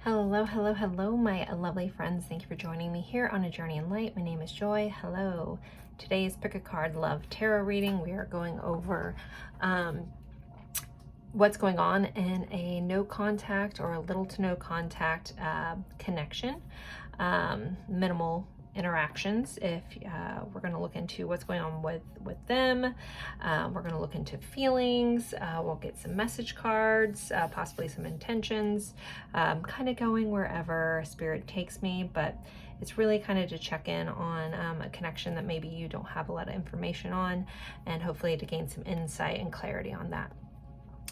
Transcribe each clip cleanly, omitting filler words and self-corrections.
Hello, hello, hello, my lovely friends. Thank you for joining me here on A Journey in Light. My name is Joy. Hello. Today's Pick a Card Love Tarot reading. We are going over what's going on in a no contact or a little to no contact connection. Minimal interactions. If we're going to look into what's going on with them, we're going to look into feelings. We'll get some message cards, possibly some intentions, kind of going wherever spirit takes me, but it's really kind of to check in on a connection that maybe you don't have a lot of information on, and hopefully to gain some insight and clarity on that.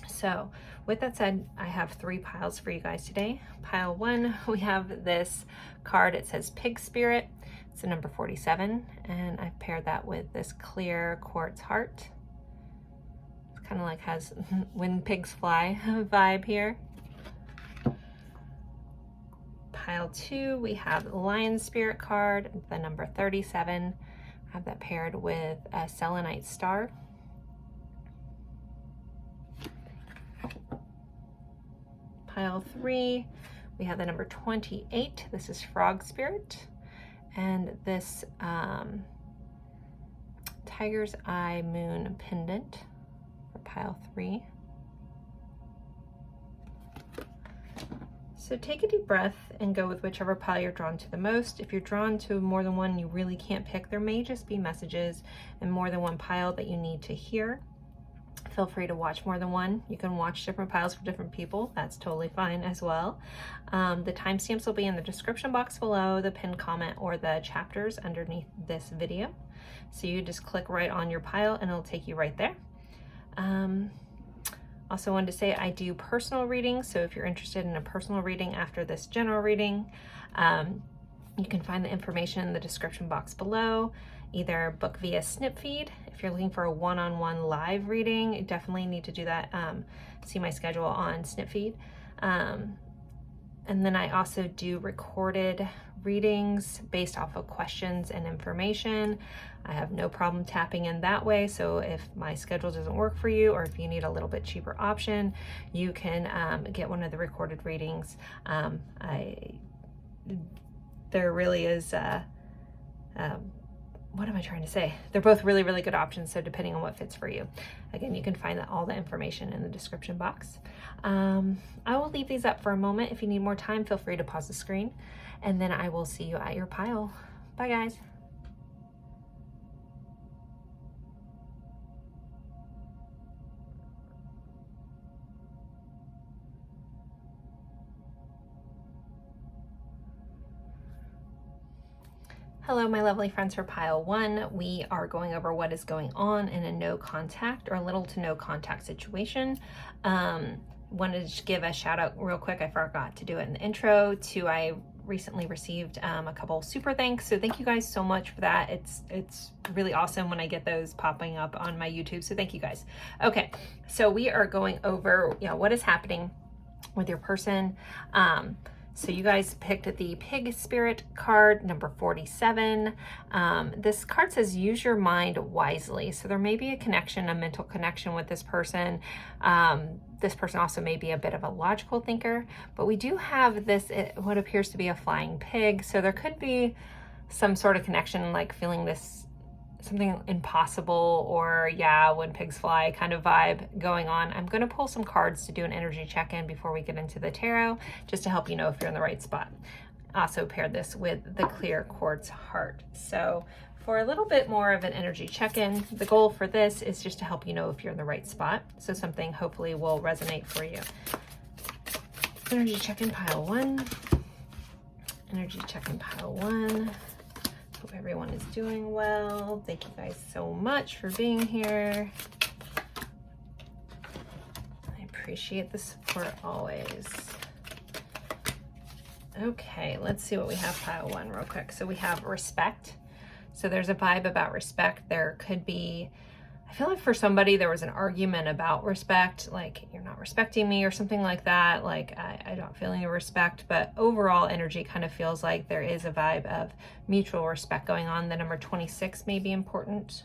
So with that said, I have 3 piles for you guys today. Pile 1, we have this card. It says Pig Spirit. It's a number 47, and I've paired that with this clear quartz heart. It's kind of like has When Pigs Fly vibe here. Pile 2, we have Lion Spirit card, the number 37. I have that paired with a selenite star. Pile 3, we have the number 28. This is Frog Spirit. And this Tiger's Eye Moon pendant for pile 3. So take a deep breath and go with whichever pile you're drawn to the most. If you're drawn to more than one, you really can't pick. There may just be messages in more than one pile that you need to hear. Feel free to watch more than one. You can watch different piles for different people. That's totally fine as well. The timestamps will be in the description box below, the pinned comment, or the chapters underneath this video. So you just click right on your pile and it'll take you right there. Also wanted to say I do personal readings. So if you're interested in a personal reading after this general reading, you can find the information in the description box below. Either book via snip feed. If you're looking for a one-on-one live reading, you definitely need to do that. See my schedule on snip feed. And then I also do recorded readings based off of questions and information. I have no problem tapping in that way. So if my schedule doesn't work for you, or if you need a little bit cheaper option, you can get one of the recorded readings. There really is what am I trying to say? They're both really, really good options. So depending on what fits for you. Again, you can find all the information in the description box. I will leave these up for a moment. If you need more time, feel free to pause the screen, and then I will see you at your pile. Bye guys. Hello, my lovely friends. For pile 1, we are going over what is going on in a no contact or little to no contact situation. Wanted to give a shout out real quick. I forgot to do it in the intro. I recently received a couple super thanks. So thank you guys so much for that. It's really awesome when I get those popping up on my YouTube. So thank you guys. Okay, so we are going over what is happening with your person. So you guys picked the Pig Spirit card, number 47. This card says use your mind wisely. So there may be a connection, a mental connection with this person. This person also may be a bit of a logical thinker, but we do have this, what appears to be a flying pig. So there could be some sort of connection, like feeling this something impossible, or when pigs fly kind of vibe going on. I'm going to pull some cards to do an energy check-in before we get into the tarot, just to help you know if you're in the right spot. Also paired this with the clear quartz heart. So for a little bit more of an energy check-in, the goal for this is just to help you know if you're in the right spot. So something hopefully will resonate for you. Energy check-in pile 1. Energy check-in pile 1. Hope everyone is doing well. Thank you guys so much for being here. I appreciate the support always. Okay, let's see what we have pile 1 real quick. So we have respect. So there's a vibe about respect. There could be, I feel like for somebody there was an argument about respect, like you're not respecting me or something like that. Like I don't feel any respect, but overall energy kind of feels like there is a vibe of mutual respect going on. The number 26 may be important.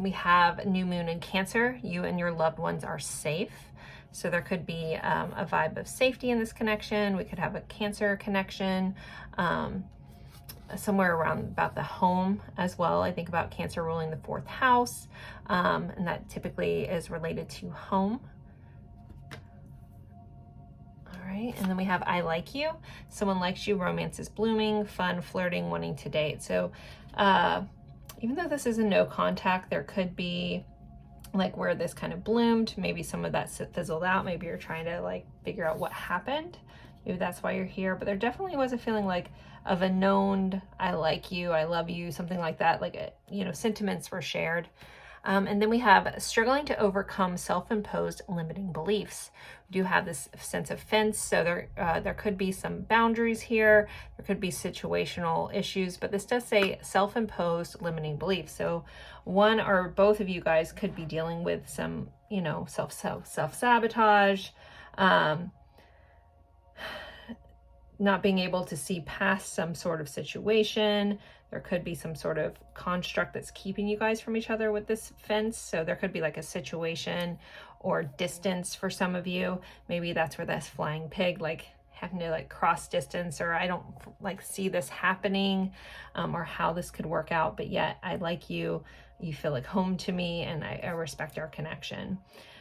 We have new moon in Cancer. You and your loved ones are safe. So there could be a vibe of safety in this connection. We could have a Cancer connection, somewhere around about the home as well. I think about Cancer ruling the 4th house, and that typically is related to home. All right, and then we have I like you. Someone likes you, romance is blooming, fun, flirting, wanting to date. So even though this is a no contact, there could be like where this kind of bloomed, maybe some of that fizzled out. Maybe you're trying to like figure out what happened. Maybe that's why you're here. But there definitely was a feeling like of a known, I like you, I love you, something like that. Like, you know, sentiments were shared. And then we have struggling to overcome self-imposed limiting beliefs. We do have this sense of fence, so there could be some boundaries here. There could be situational issues, but this does say self-imposed limiting beliefs. So one or both of you guys could be dealing with some, you know, self-sabotage, not being able to see past some sort of situation. There could be some sort of construct that's keeping you guys from each other with this fence. So there could be like a situation or distance for some of you. Maybe that's where this flying pig, like having to like cross distance, or I don't like see this happening, or how this could work out, but yet I like you, you feel like home to me, and I respect our connection.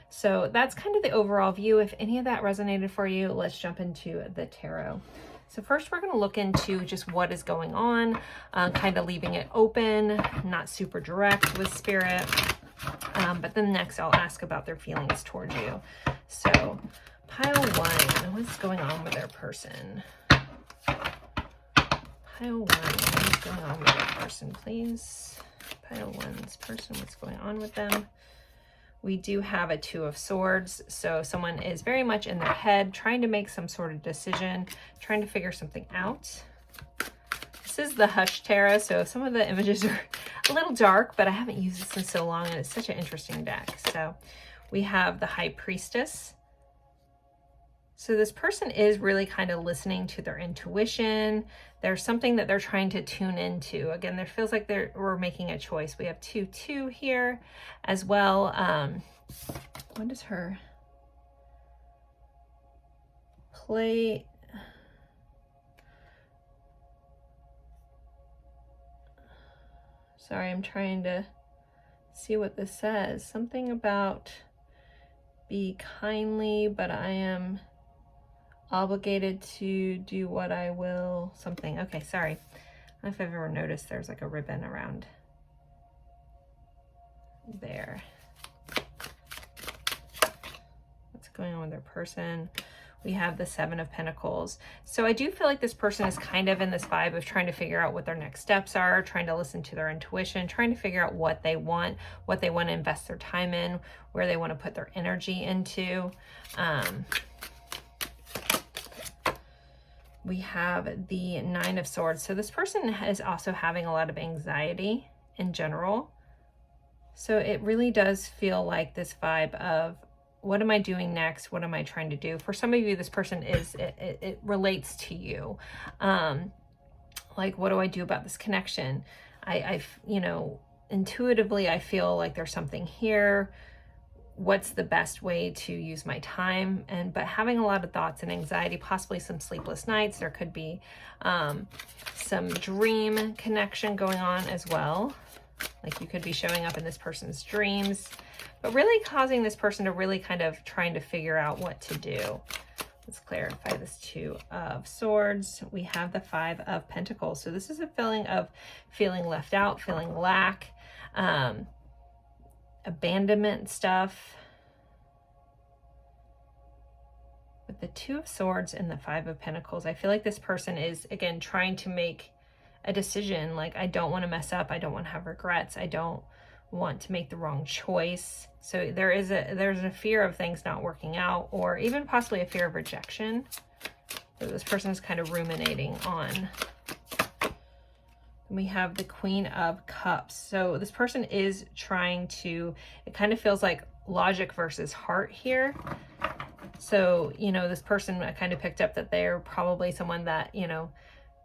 So that's kind of the overall view. If any of that resonated for you, let's jump into the tarot. So first we're going to look into just what is going on, kind of leaving it open, not super direct with spirit. But then next I'll ask about their feelings towards you. So pile 1, what's going on with their person? Pile 1, what's going on with their person, please? Pile 1's person, what's going on with them? We do have a 2 of Swords, so someone is very much in their head, trying to make some sort of decision, trying to figure something out. This is the Hush Tarot, so some of the images are a little dark, but I haven't used this in so long, and it's such an interesting deck. So we have the High Priestess. So this person is really kind of listening to their intuition. There's something that they're trying to tune into. Again, there feels like we're making a choice. We have 2-2 here as well. What is her play? Sorry, I'm trying to see what this says. Something about be kindly, but I am obligated to do what I will, something. Okay, sorry. I don't know if I've ever noticed there's like a ribbon around there. What's going on with their person? We have the 7 of Pentacles. So I do feel like this person is kind of in this vibe of trying to figure out what their next steps are, trying to listen to their intuition, trying to figure out what they want to invest their time in, where they want to put their energy into. We have the 9 of Swords. So this person is also having a lot of anxiety in general. So it really does feel like this vibe of, what am I doing next? What am I trying to do? For some of you, this person is, it relates to you. Like, what do I do about this connection? I you know, intuitively, I feel like there's something here. What's the best way to use my time? But having a lot of thoughts and anxiety, possibly some sleepless nights. There could be some dream connection going on as well. Like you could be showing up in this person's dreams, but really causing this person to really kind of trying to figure out what to do. Let's clarify this 2 of Swords. We have the 5 of Pentacles. So this is a feeling of feeling left out, feeling lack, abandonment stuff. With the 2 of Swords and the 5 of Pentacles, I feel like this person is, again, trying to make a decision. Like, I don't want to mess up. I don't want to have regrets. I don't want to make the wrong choice. So there's a fear of things not working out, or even possibly a fear of rejection that this person is kind of ruminating on. We have the Queen of Cups. So this person is trying to, it kind of feels like logic versus heart here. So, you know, this person, I kind of picked up that they're probably someone that, you know,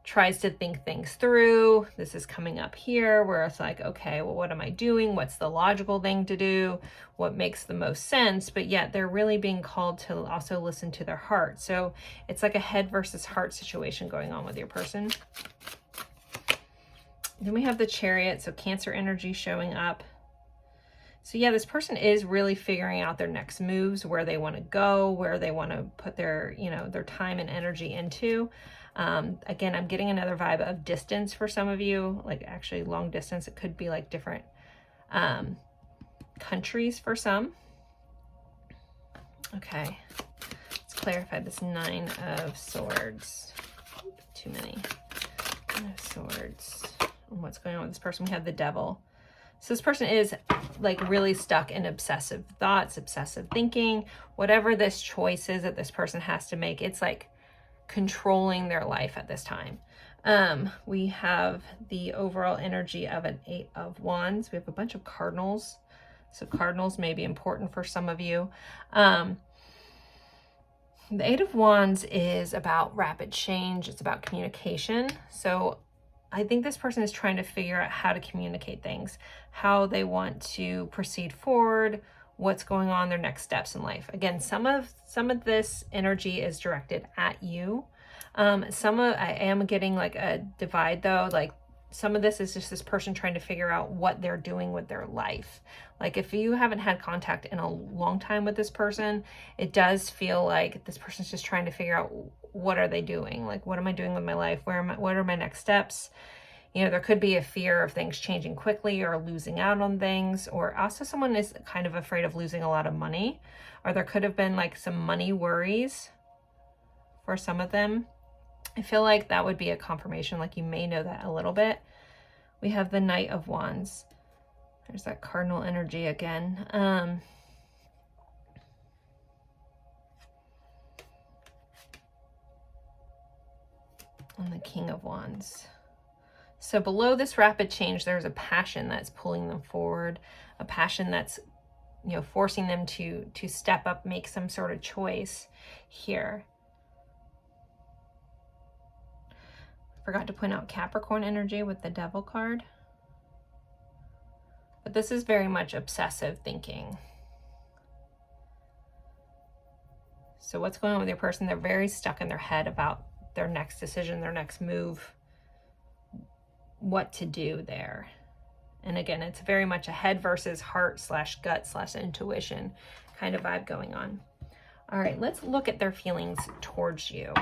tries to think things through. This is coming up here where it's like, okay, well, what am I doing? What's the logical thing to do? What makes the most sense? But yet they're really being called to also listen to their heart. So it's like a head versus heart situation going on with your person. Then we have the Chariot, so Cancer energy showing up. So yeah, this person is really figuring out their next moves, where they want to go, where they want to put their, you know, their time and energy into. Again, I'm getting another vibe of distance for some of you, like actually long distance. It could be like different countries for some. Okay, let's clarify this Nine of Swords. Too many. Nine of Swords. And what's going on with this person? We have the Devil. So this person is like really stuck in obsessive thoughts, obsessive thinking, whatever this choice is that this person has to make. It's like controlling their life at this time. We have the overall energy of an Eight of Wands. We have a bunch of cardinals. So cardinals may be important for some of you. The Eight of Wands is about rapid change. It's about communication. So I think this person is trying to figure out how to communicate things, how they want to proceed forward, what's going on, their next steps in life. Again, some of this energy is directed at you. I am getting like a divide though, like some of this is just this person trying to figure out what they're doing with their life. Like if you haven't had contact in a long time with this person, it does feel like this person's just trying to figure out what are they doing? Like, what am I doing with my life? What are my next steps? You know, there could be a fear of things changing quickly or losing out on things, or also someone is kind of afraid of losing a lot of money, or there could have been like some money worries for some of them. I feel like that would be a confirmation, like you may know that a little bit. We have the Knight of Wands. There's that cardinal energy again. And the King of Wands. So below this rapid change, there's a passion that's pulling them forward, a passion that's, you know, forcing them to step up, make some sort of choice here. Forgot to point out Capricorn energy with the Devil card. But this is very much obsessive thinking. So what's going on with your person? They're very stuck in their head about their next decision, their next move, what to do there. And again, it's very much a head versus heart / gut / intuition kind of vibe going on. All right, let's look at their feelings towards you.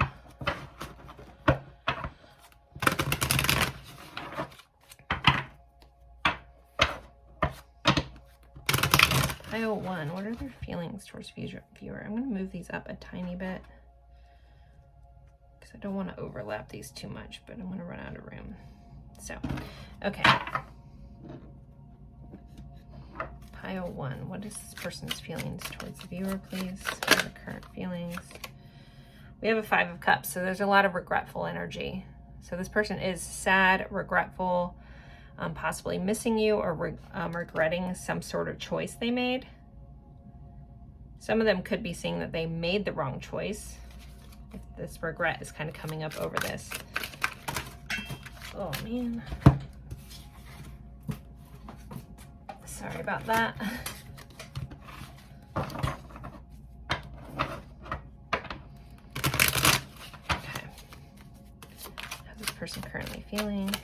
Pile 1, what are their feelings towards viewer? I'm going to move these up a tiny bit because I don't want to overlap these too much, but I'm going to run out of room. So, okay. Pile 1, what is this person's feelings towards the viewer, please? What are the current feelings? We have a 5 of Cups, so there's a lot of regretful energy. So this person is sad, regretful, possibly missing you, or regretting some sort of choice they made. Some of them could be seeing that they made the wrong choice. If this regret is kind of coming up over this. Oh man. Sorry about that. Okay. How's this person currently feeling?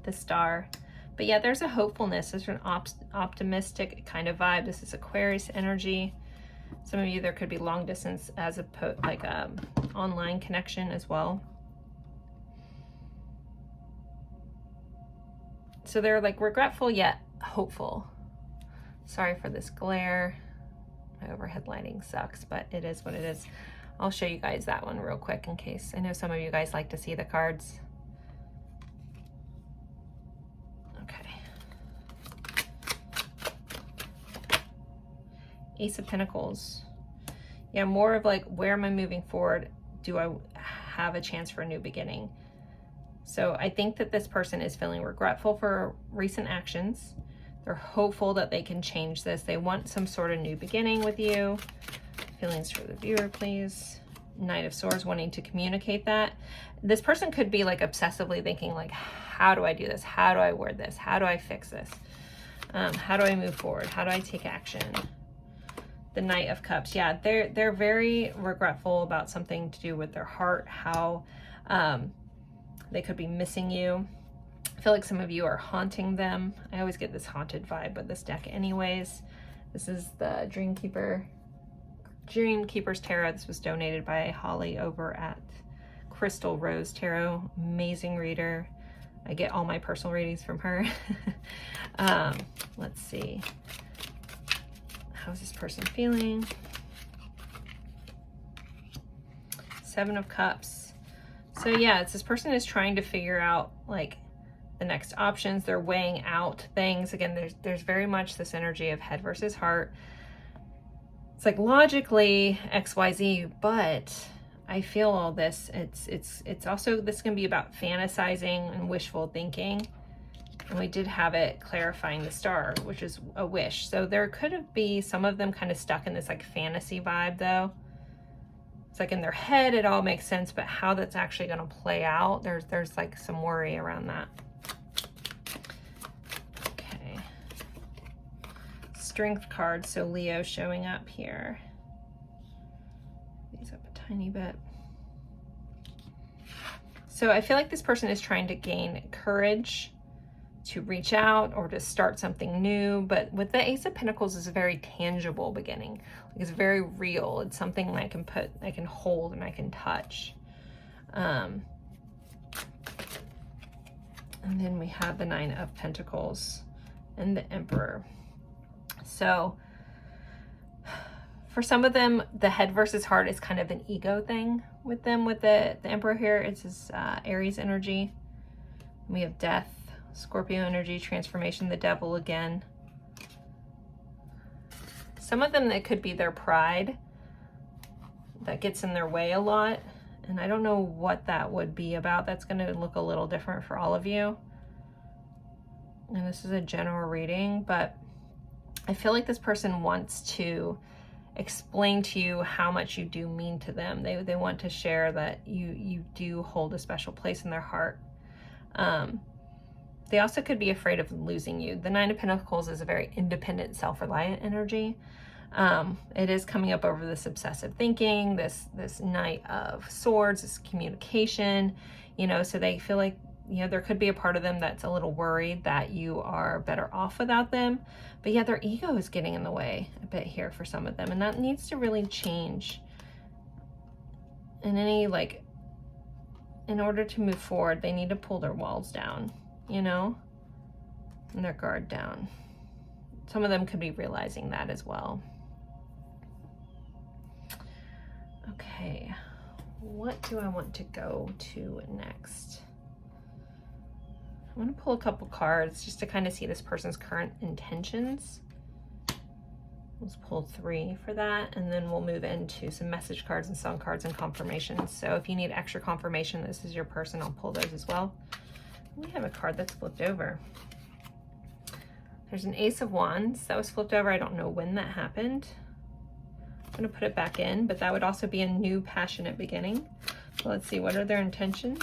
The Star. But yeah, there's a hopefulness. There's an optimistic kind of vibe. This is Aquarius energy. Some of you, there could be long distance as like a online connection as well. So they're like regretful yet hopeful. Sorry for this glare. My overhead lighting sucks, but it is what it is. I'll show you guys that one real quick in case. I know some of you guys like to see the cards. Ace of Pentacles. Yeah, more of like, where am I moving forward? Do I have a chance for a new beginning? So I think that this person is feeling regretful for recent actions. They're hopeful that they can change this. They want some sort of new beginning with you. Feelings for the viewer, please. Knight of Swords, wanting to communicate that. This person could be like obsessively thinking like, how do I do this? How do I word this? How do I fix this? How do I move forward? How do I take action? The Knight of Cups. Yeah, they're very regretful about something to do with their heart, how they could be missing you. I feel like some of you are haunting them. I always get this haunted vibe with this deck anyways. This is the Dreamkeeper's Tarot. This was donated by Holly over at Crystal Rose Tarot. Amazing reader. I get all my personal readings from her. Let's see. How's this person feeling? Seven of Cups. So yeah, it's this person is trying to figure out like the next options. They're weighing out things. Again, there's very much this energy of head versus heart. It's like logically XYZ, but I feel all this. It's also, this can be about fantasizing and wishful thinking. And we did have it clarifying the star, which is a wish. So there could be some of them kind of stuck in this like fantasy vibe though. It's like in their head, it all makes sense, but how that's actually going to play out, there's like some worry around that. Okay. Strength card. So Leo showing up here. These up a tiny bit. So I feel like this person is trying to gain courage to reach out or to start something new, but with the Ace of Pentacles is a very tangible beginning. Like it's very real. It's something that I can hold and I can touch. And then we have the Nine of Pentacles and the Emperor. So for some of them, the head versus heart is kind of an ego thing with them. With the Emperor here, it's his Aries energy. We have Death, Scorpio energy, transformation, the Devil again. Some of them, that could be their pride that gets in their way a lot. And I don't know what that would be about. That's going to look a little different for all of you. And this is a general reading, but I feel like this person wants to explain to you how much you do mean to them. They want to share that you do hold a special place in their heart. They also could be afraid of losing you. The Nine of Pentacles is a very independent, self-reliant energy. It is coming up over this obsessive thinking, this Knight of Swords, this communication, you know, so they feel like, you know, there could be a part of them that's a little worried that you are better off without them. But yeah, their ego is getting in the way a bit here for some of them. And that needs to really change. And in order to move forward, they need to pull their walls down, you know, and their guard down. Some of them could be realizing that as well. Okay, what do I want to go to next? I want to pull a couple cards just to kind of see this person's current intentions. Let's pull 3 for that, and then we'll move into some message cards and song cards and confirmations. So if you need extra confirmation this is your person, I'll pull those as well. We have a card that's flipped over. There's an Ace of Wands that was flipped over. I don't know when that happened. I'm going to put it back in, but that would also be a new passionate beginning. So let's see, what are their intentions?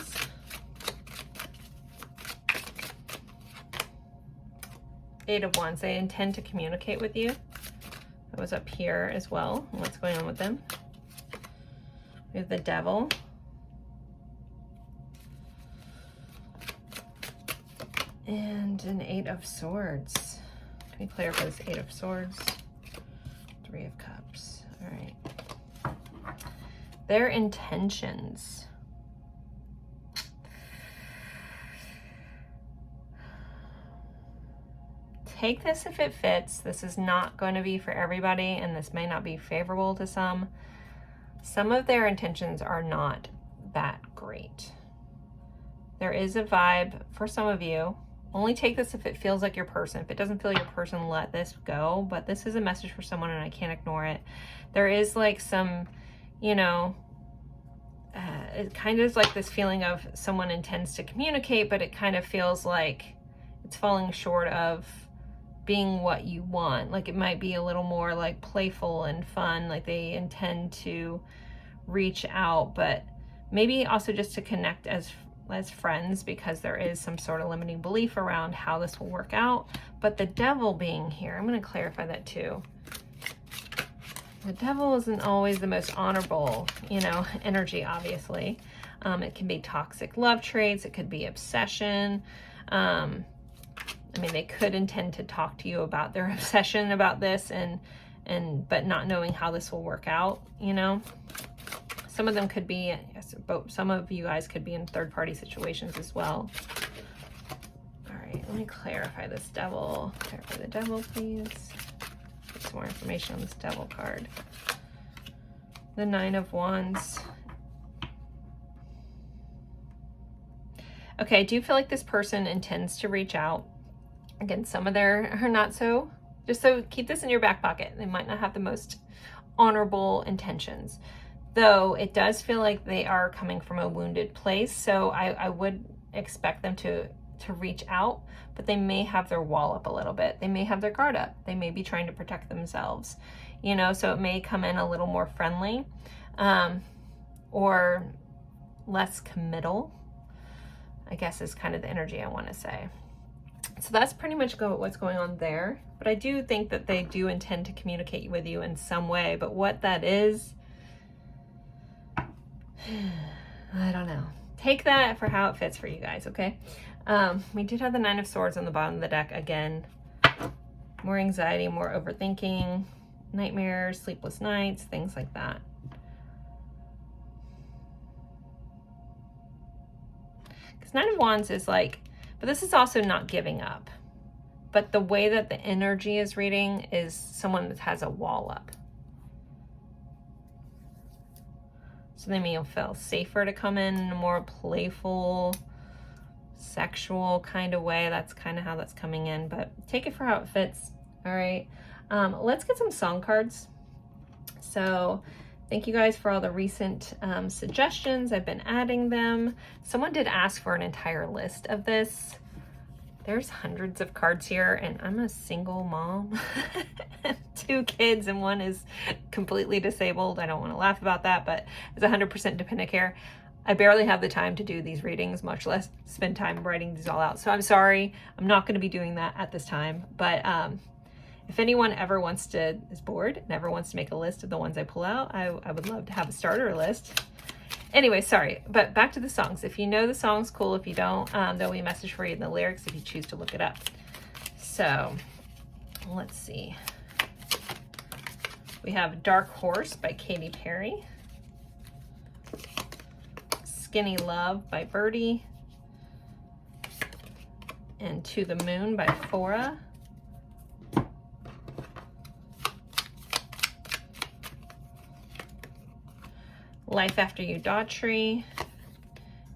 Eight of Wands. They intend to communicate with you. That was up here as well. What's going on with them? We have the Devil. And an Eight of Swords. Can we clarify this Eight of Swords? Three of Cups. All right. Their intentions. Take this if it fits. This is not going to be for everybody, and this may not be favorable to some. Some of their intentions are not that great. There is a vibe for some of you. Only take this if it feels like your person. If it doesn't feel your person, let this go. But this is a message for someone and I can't ignore it. There is like some, you know, it kind of is like this feeling of someone intends to communicate, but it kind of feels like it's falling short of being what you want. Like it might be a little more like playful and fun. Like they intend to reach out, but maybe also just to connect as friends, because there is some sort of limiting belief around how this will work out. But the devil being here, I'm going to clarify that too. The devil isn't always the most honorable, you know, energy, obviously. It can be toxic love traits. It could be obsession. I mean, they could intend to talk to you about their obsession about this but not knowing how this will work out, you know. Some of them could be, some of you guys could be in third-party situations as well. All right, let me clarify this devil. Clarify the devil, please. Get some more information on this devil card. The Nine of Wands. Okay, I do feel like this person intends to reach out. Again, some of their are not so. Just so keep this in your back pocket. They might not have the most honorable intentions. Though it does feel like they are coming from a wounded place. So I would expect them to reach out, but they may have their wall up a little bit. They may have their guard up. They may be trying to protect themselves, you know, so it may come in a little more friendly, or less committal, I guess is kind of the energy I want to say. So that's pretty much what's going on there. But I do think that they do intend to communicate with you in some way, but what that is, I don't know. Take that for how it fits for you guys, okay? We did have the Nine of Swords on the bottom of the deck again. More anxiety, more overthinking, nightmares, sleepless nights, things like that. Because Nine of Wands is like, but this is also not giving up. But the way that the energy is reading is someone that has a wall up. So they may feel safer to come in a more playful, sexual kind of way. That's kind of how that's coming in, but take it for how it fits. All right. Let's get some song cards. So thank you guys for all the recent suggestions. I've been adding them. Someone did ask for an entire list of this. There's hundreds of cards here, and I'm a single mom. 2 kids, and one is completely disabled. I don't want to laugh about that, but it's 100% dependent care. I barely have the time to do these readings, much less spend time writing these all out. So I'm sorry. I'm not going to be doing that at this time. But if anyone ever is bored and ever wants to make a list of the ones I pull out, I would love to have a starter list. Anyway, sorry, but back to the songs. If you know the songs, cool. If you don't, there'll be a message for you in the lyrics if you choose to look it up. So let's see. We have Dark Horse by Katy Perry. Skinny Love by Birdie. And To the Moon by Fora. Life After You, Daughtry,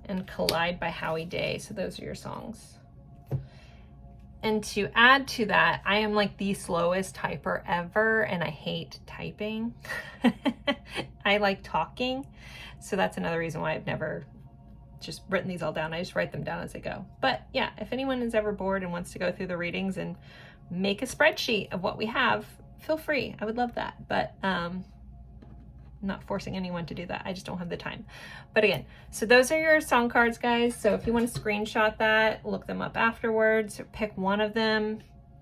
and Collide by Howie Day. So those are your songs. And to add to that, I am like the slowest typer ever, and I hate typing. I like talking. So that's another reason why I've never just written these all down. I just write them down as I go. But yeah, if anyone is ever bored and wants to go through the readings and make a spreadsheet of what we have, feel free. I would love that. But not forcing anyone to do that. I just don't have the time. But again, so those are your song cards, guys. So if you want to screenshot that, look them up afterwards, or pick one of them.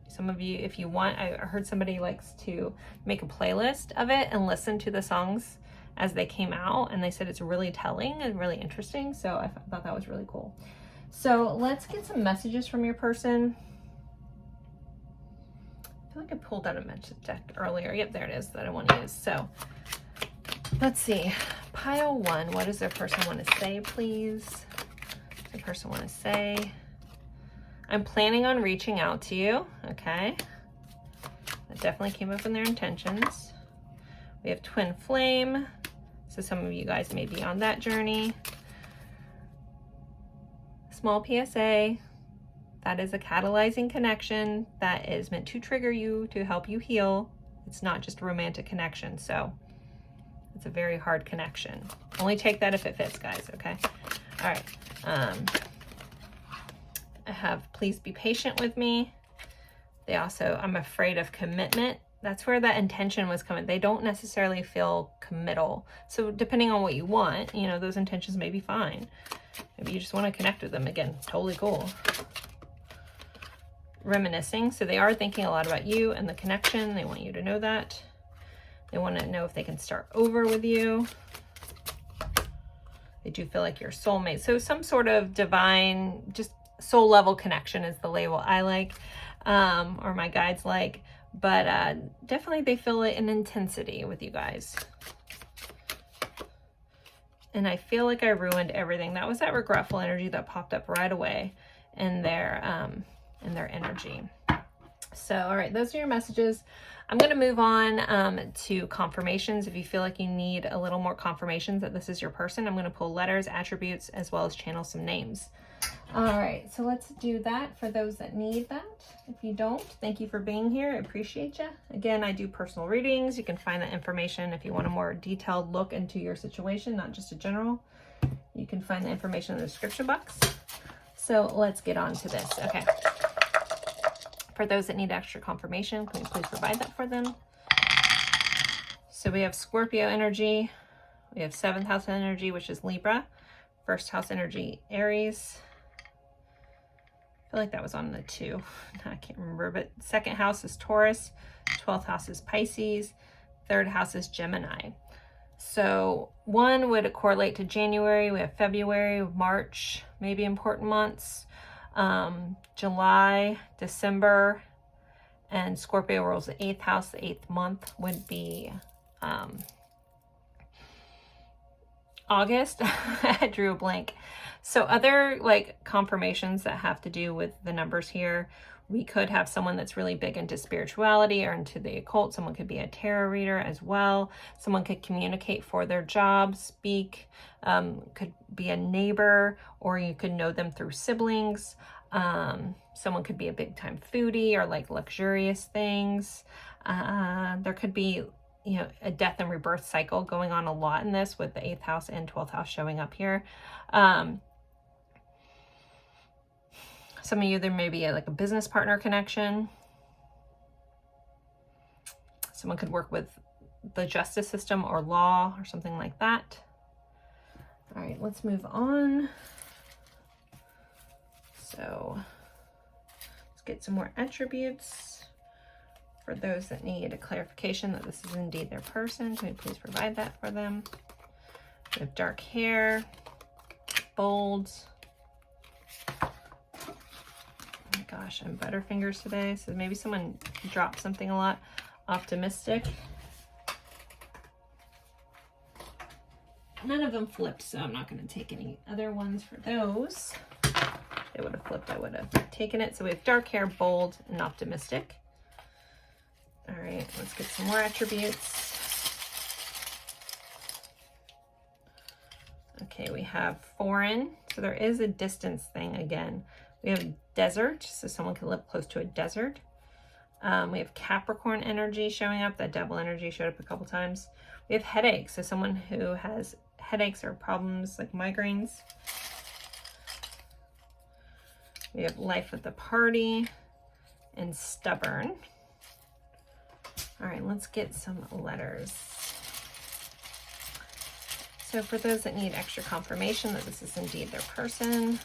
Some of you, if you want, I heard somebody likes to make a playlist of it and listen to the songs as they came out, and they said it's really telling and really interesting. So I thought that was really cool. So let's get some messages from your person. I feel like I pulled out a message deck earlier. Yep, there it is that I want to use. So let's see. Pile 1. What does their person want to say, please? What does the person want to say? I'm planning on reaching out to you. Okay. That definitely came up in their intentions. We have Twin Flame. So some of you guys may be on that journey. Small PSA. That is a catalyzing connection that is meant to trigger you, to help you heal. It's not just a romantic connection. So it's a very hard connection. Only take that if it fits, guys, okay? All right. I have Please Be Patient With Me. They also, I'm afraid of commitment that's where that intention was coming. They don't necessarily feel committal. So depending on what you want, you know, those intentions may be fine. Maybe you just want to connect with them again. Totally cool. Reminiscing. So they are thinking a lot about you and the connection. They want you to know that. They want to know if they can start over with you. They do feel like you're soulmate. So some sort of divine, just soul level connection is the label I like, or my guides like. But definitely they feel an intensity with you guys. And I feel like I ruined everything. That was that regretful energy that popped up right away in their energy. So, all right, those are your messages. I'm going to move on to confirmations. If you feel like you need a little more confirmations that this is your person, I'm going to pull letters, attributes, as well as channel some names. All right, so let's do that for those that need that. If you don't, thank you for being here. I appreciate you. Again, I do personal readings. You can find that information if you want a more detailed look into your situation, not just a general. You can find the information in the description box. So let's get on to this. Okay. For those that need extra confirmation, can we please provide that for them? So we have Scorpio energy. We have 7th house energy, which is Libra. 1st house energy, Aries. I feel like that was on the 2. I can't remember, but 2nd house is Taurus. 12th house is Pisces. 3rd house is Gemini. So 1 would correlate to January. We have February, March, maybe important months. July, December, and Scorpio rules the 8th house. The 8th month would be August. I drew a blank. So other like confirmations that have to do with the numbers here, we could have someone that's really big into spirituality or into the occult. Someone could be a tarot reader as well. Someone could communicate for their job, speak, could be a neighbor, or you could know them through siblings. Someone could be a big time foodie or like luxurious things. There could be, you know, a death and rebirth cycle going on a lot in this with the 8th house and 12th house showing up here. Some of you, there may be like a business partner connection. Someone could work with the justice system or law or something like that. All right, let's move on. So let's get some more attributes for those that need a clarification that this is indeed their person. Can we please provide that for them? We have dark hair, bold. Oh my gosh, I'm butterfingers today. So maybe someone dropped something a lot. Optimistic. None of them flipped, so I'm not going to take any other ones for those. If they would have flipped, I would have taken it. So we have dark hair, bold, and optimistic. All right, let's get some more attributes. Okay, we have foreign. So there is a distance thing again. We have desert, so someone can live close to a desert. We have Capricorn energy showing up. That devil energy showed up a couple times. We have headaches, so someone who has headaches or problems like migraines. We have life at the party and stubborn. All right, let's get some letters. So for those that need extra confirmation that this is indeed their person.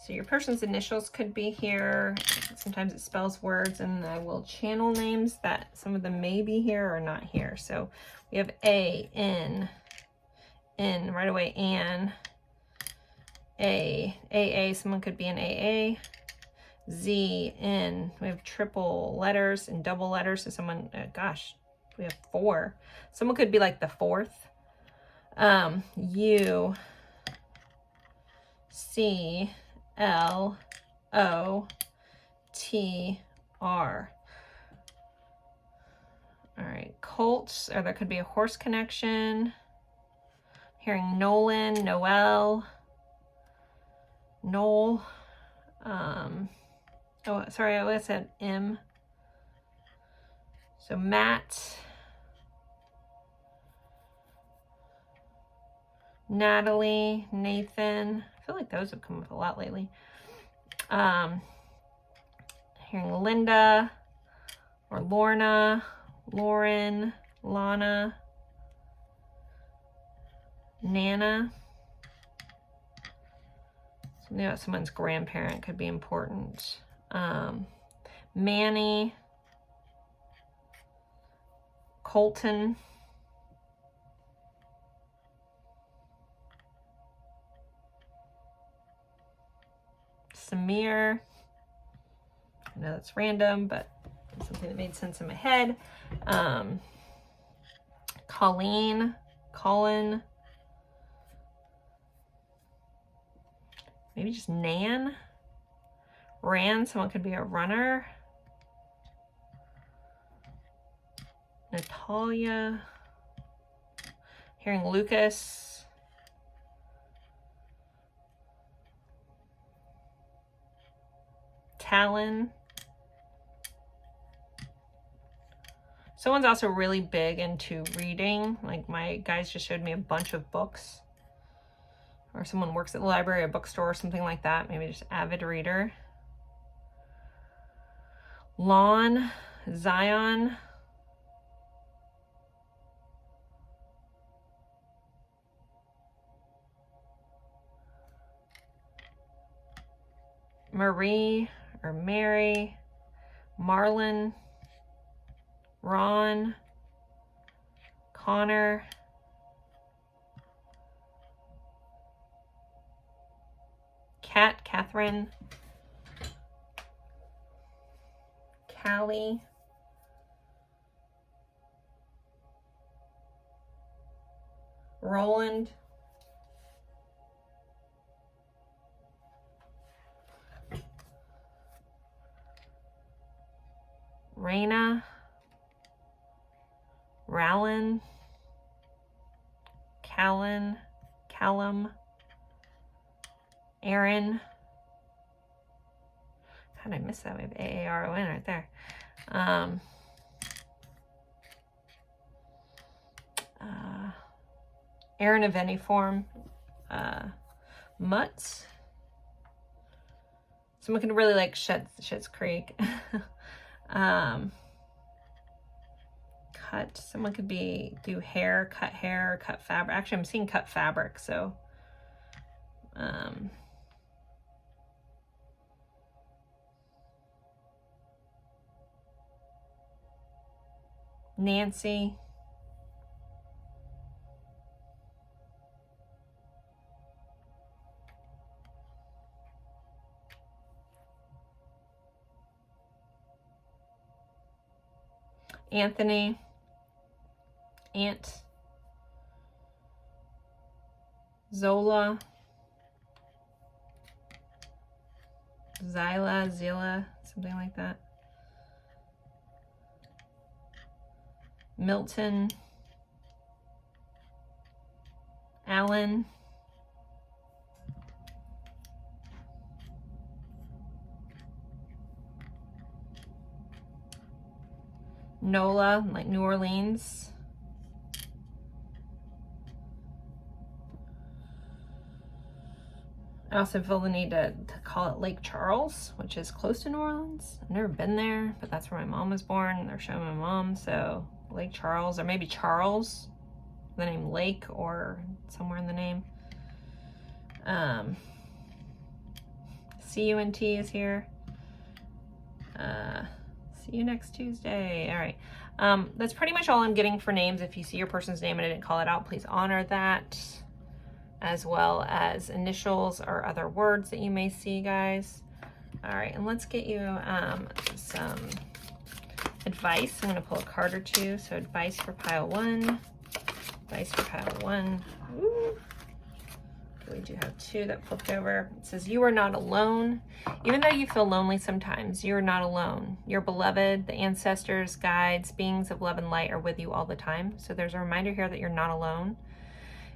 So your person's initials could be here. Sometimes it spells words, and I will channel names that some of them may be here or not here. So we have A, N, right away, Ann, A, AA, someone could be an AA, Z, N, we have triple letters and double letters. So someone, gosh, we have 4. Someone could be like the 4th. U, C, L, O, T, R. All right, Colts, or there could be a horse connection. Hearing Nolan, Noel, Noel. Oh, sorry, I always said M. So Matt, Natalie, Nathan. I feel like those have come up a lot lately. Hearing Linda, or Lorna, Lauren, Lana, Nana. Something about someone's grandparent could be important. Manny, Colton, Samir. I know that's random, but it's something that made sense in my head. Colleen, Colin, maybe just Nan. Ran, someone could be a runner. Natalia. Hearing Lucas. Talon. Someone's also really big into reading. Like my guys just showed me a bunch of books. Or someone works at the library, a bookstore, or something like that. Maybe just avid reader. Lon, Zion. Marie or Mary. Marlon. Ron. Connor. Kat, Catherine. Callie. Roland. Raina. Rallin. Callan. Callum. Aaron. God, I missed that. We have A-A-R-O-N right there. Aaron of any form. Mutt. Someone can really like Schitt's Creek. Cut. Someone could do hair, cut fabric. Actually, I'm seeing cut fabric, so Nancy. Anthony. Aunt. Zola. Zyla, Zila, something like that. Milton. Alan. Nola, like New Orleans. I also feel the need to call it Lake Charles, which is close to New Orleans. I've never been there, but that's where my mom was born. They're showing my mom, so Lake Charles, or maybe Charles, the name Lake, or somewhere in the name. CUNT is here. See you next Tuesday. All right. That's pretty much all I'm getting for names. If you see your person's name and I didn't call it out, please honor that, as well as initials or other words that you may see, guys. All right, and let's get you some advice. I'm going to pull a card or two. So advice for pile one. Advice for pile one. Ooh. We do have two that flipped over. It says, you are not alone. Even though you feel lonely sometimes, you're not alone. Your beloved, the ancestors, guides, beings of love and light are with you all the time. So there's a reminder here that you're not alone.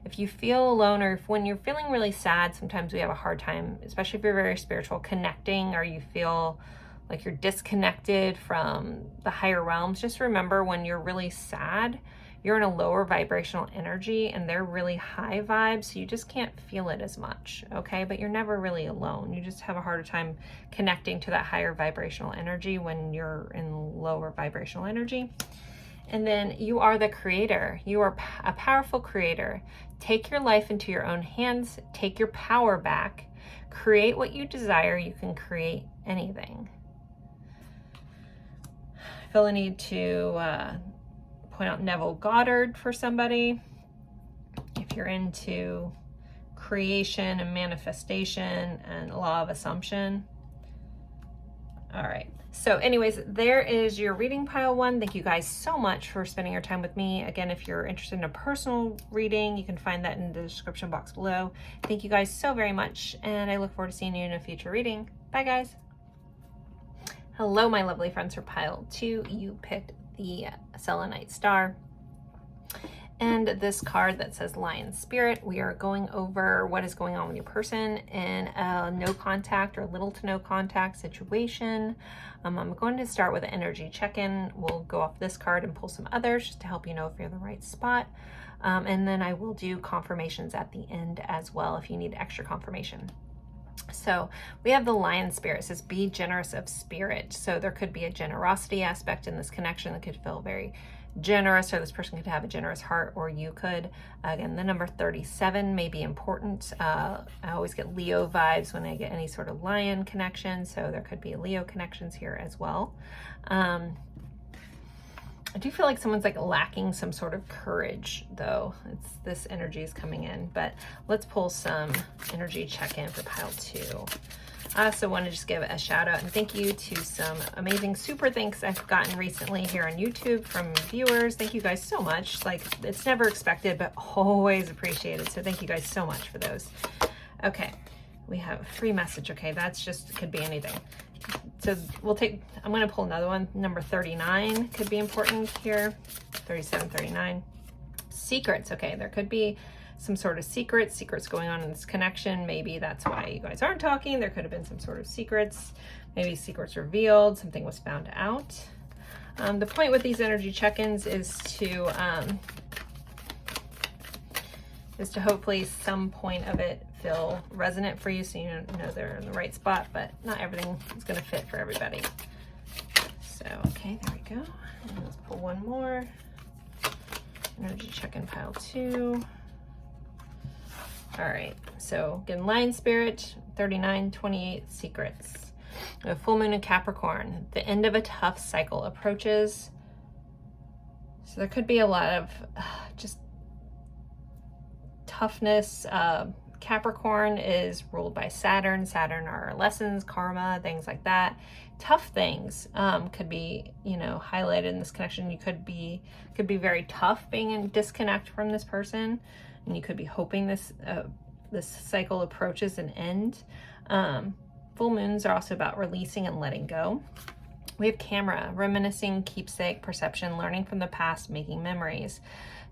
If you feel alone, or when you're feeling really sad, sometimes we have a hard time, especially if you're very spiritual, connecting, or you feel like you're disconnected from the higher realms. Just remember, when you're really sad, you're in a lower vibrational energy and they're really high vibes, so you just can't feel it as much, okay? But you're never really alone. You just have a harder time connecting to that higher vibrational energy when you're in lower vibrational energy. And then you are the creator. You are a powerful creator. Take your life into your own hands. Take your power back. Create what you desire. You can create anything. I feel the need to point out Neville Goddard for somebody. If you're into creation and manifestation and law of assumption. All right. So anyways, there is your reading pile 1. Thank you guys so much for spending your time with me. Again, if you're interested in a personal reading, you can find that in the description box below. Thank you guys so very much, and I look forward to seeing you in a future reading. Bye, guys. Hello, my lovely friends for pile 2. You picked the Selenite Star. And this card that says Lion Spirit. We are going over what is going on with your person in a no contact or little to no contact situation. I'm going to start with an energy check-in. We'll go off this card and pull some others just to help you know if you're in the right spot. And then I will do confirmations at the end as well if you need extra confirmation. So we have the Lion Spirit. It says be generous of spirit. So there could be a generosity aspect in this connection that could feel very generous, or this person could have a generous heart, or you could. Again, the number 37 may be important. I always get Leo vibes when I get any sort of lion connection, so there could be Leo connections here as well. I do feel like someone's like lacking some sort of courage, though. This energy is coming in, but let's pull some energy check-in for pile 2. I also want to just give a shout out and thank you to some amazing super thanks I've gotten recently here on YouTube from viewers. Thank you guys so much. Like, it's never expected, but always appreciated. So thank you guys so much for those. Okay, we have a free message. Okay, that's just, could be anything. So we'll take, I'm going to pull another one. Number 39 could be important here. 37, 39. Secrets. Okay, there could be some sort of secrets going on in this connection. Maybe that's why you guys aren't talking. There could have been some sort of secrets. Maybe secrets revealed, something was found out. The point with these energy check-ins is to hopefully some point of it feel resonant for you, so you know they're in the right spot, but not everything is going to fit for everybody. So, okay, there we go. And let's pull one more. Energy check-in pile 2. All right, so again, Lion Spirit, 39, 28, secrets. A full moon in Capricorn. The end of a tough cycle approaches. So there could be a lot of just toughness. Capricorn is ruled by Saturn. Saturn are lessons, karma, things like that. Tough things could be, you know, highlighted in this connection. You could be very tough being in disconnect from this person. And you could be hoping this cycle approaches an end. Full moons are also about releasing and letting go. We have camera, reminiscing, keepsake, perception, learning from the past, making memories.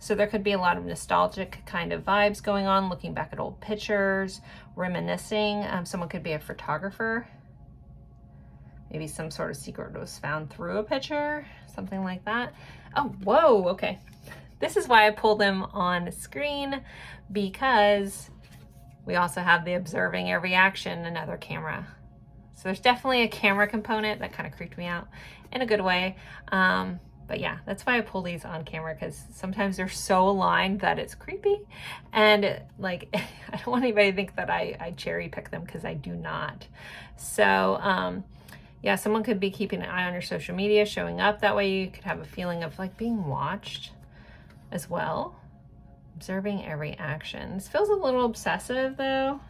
So there could be a lot of nostalgic kind of vibes going on, looking back at old pictures, reminiscing. Someone could be a photographer. Maybe some sort of secret was found through a picture, something like that. Oh, whoa, okay. This is why I pulled them on screen, because we also have the observing your reaction, another camera. So there's definitely a camera component that kind of creeped me out in a good way. But yeah, that's why I pull these on camera, because sometimes they're so aligned that it's creepy. And like, I don't want anybody to think that I cherry pick them, because I do not. So yeah, someone could be keeping an eye on your social media, showing up. That way you could have a feeling of like being watched as well. Observing every action. This feels a little obsessive though.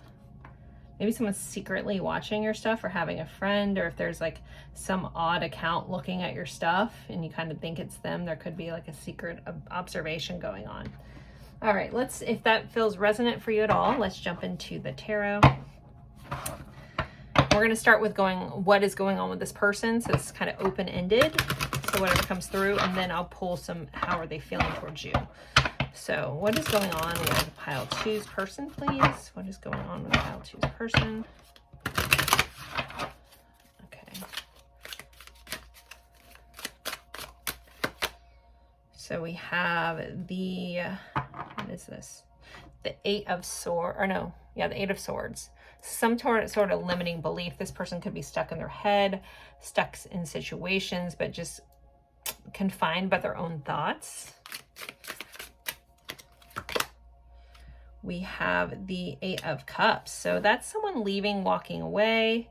Maybe someone's secretly watching your stuff, or having a friend, or if there's like some odd account looking at your stuff and you kind of think it's them, there could be like a secret observation going on. All right, if that feels resonant for you at all, let's jump into the tarot. We're going to start with what is going on with this person. So it's kind of open-ended. So whatever comes through, and then I'll pull some, how are they feeling towards you? So what is going on with pile 2's person, please? What is going on with pile 2's person? Okay. So we have the, what is this? The Eight of Swords, or no, yeah, the Eight of Swords. Some sort of limiting belief. This person could be stuck in their head, stuck in situations, but just confined by their own thoughts. We have the Eight of Cups. So that's someone leaving, walking away.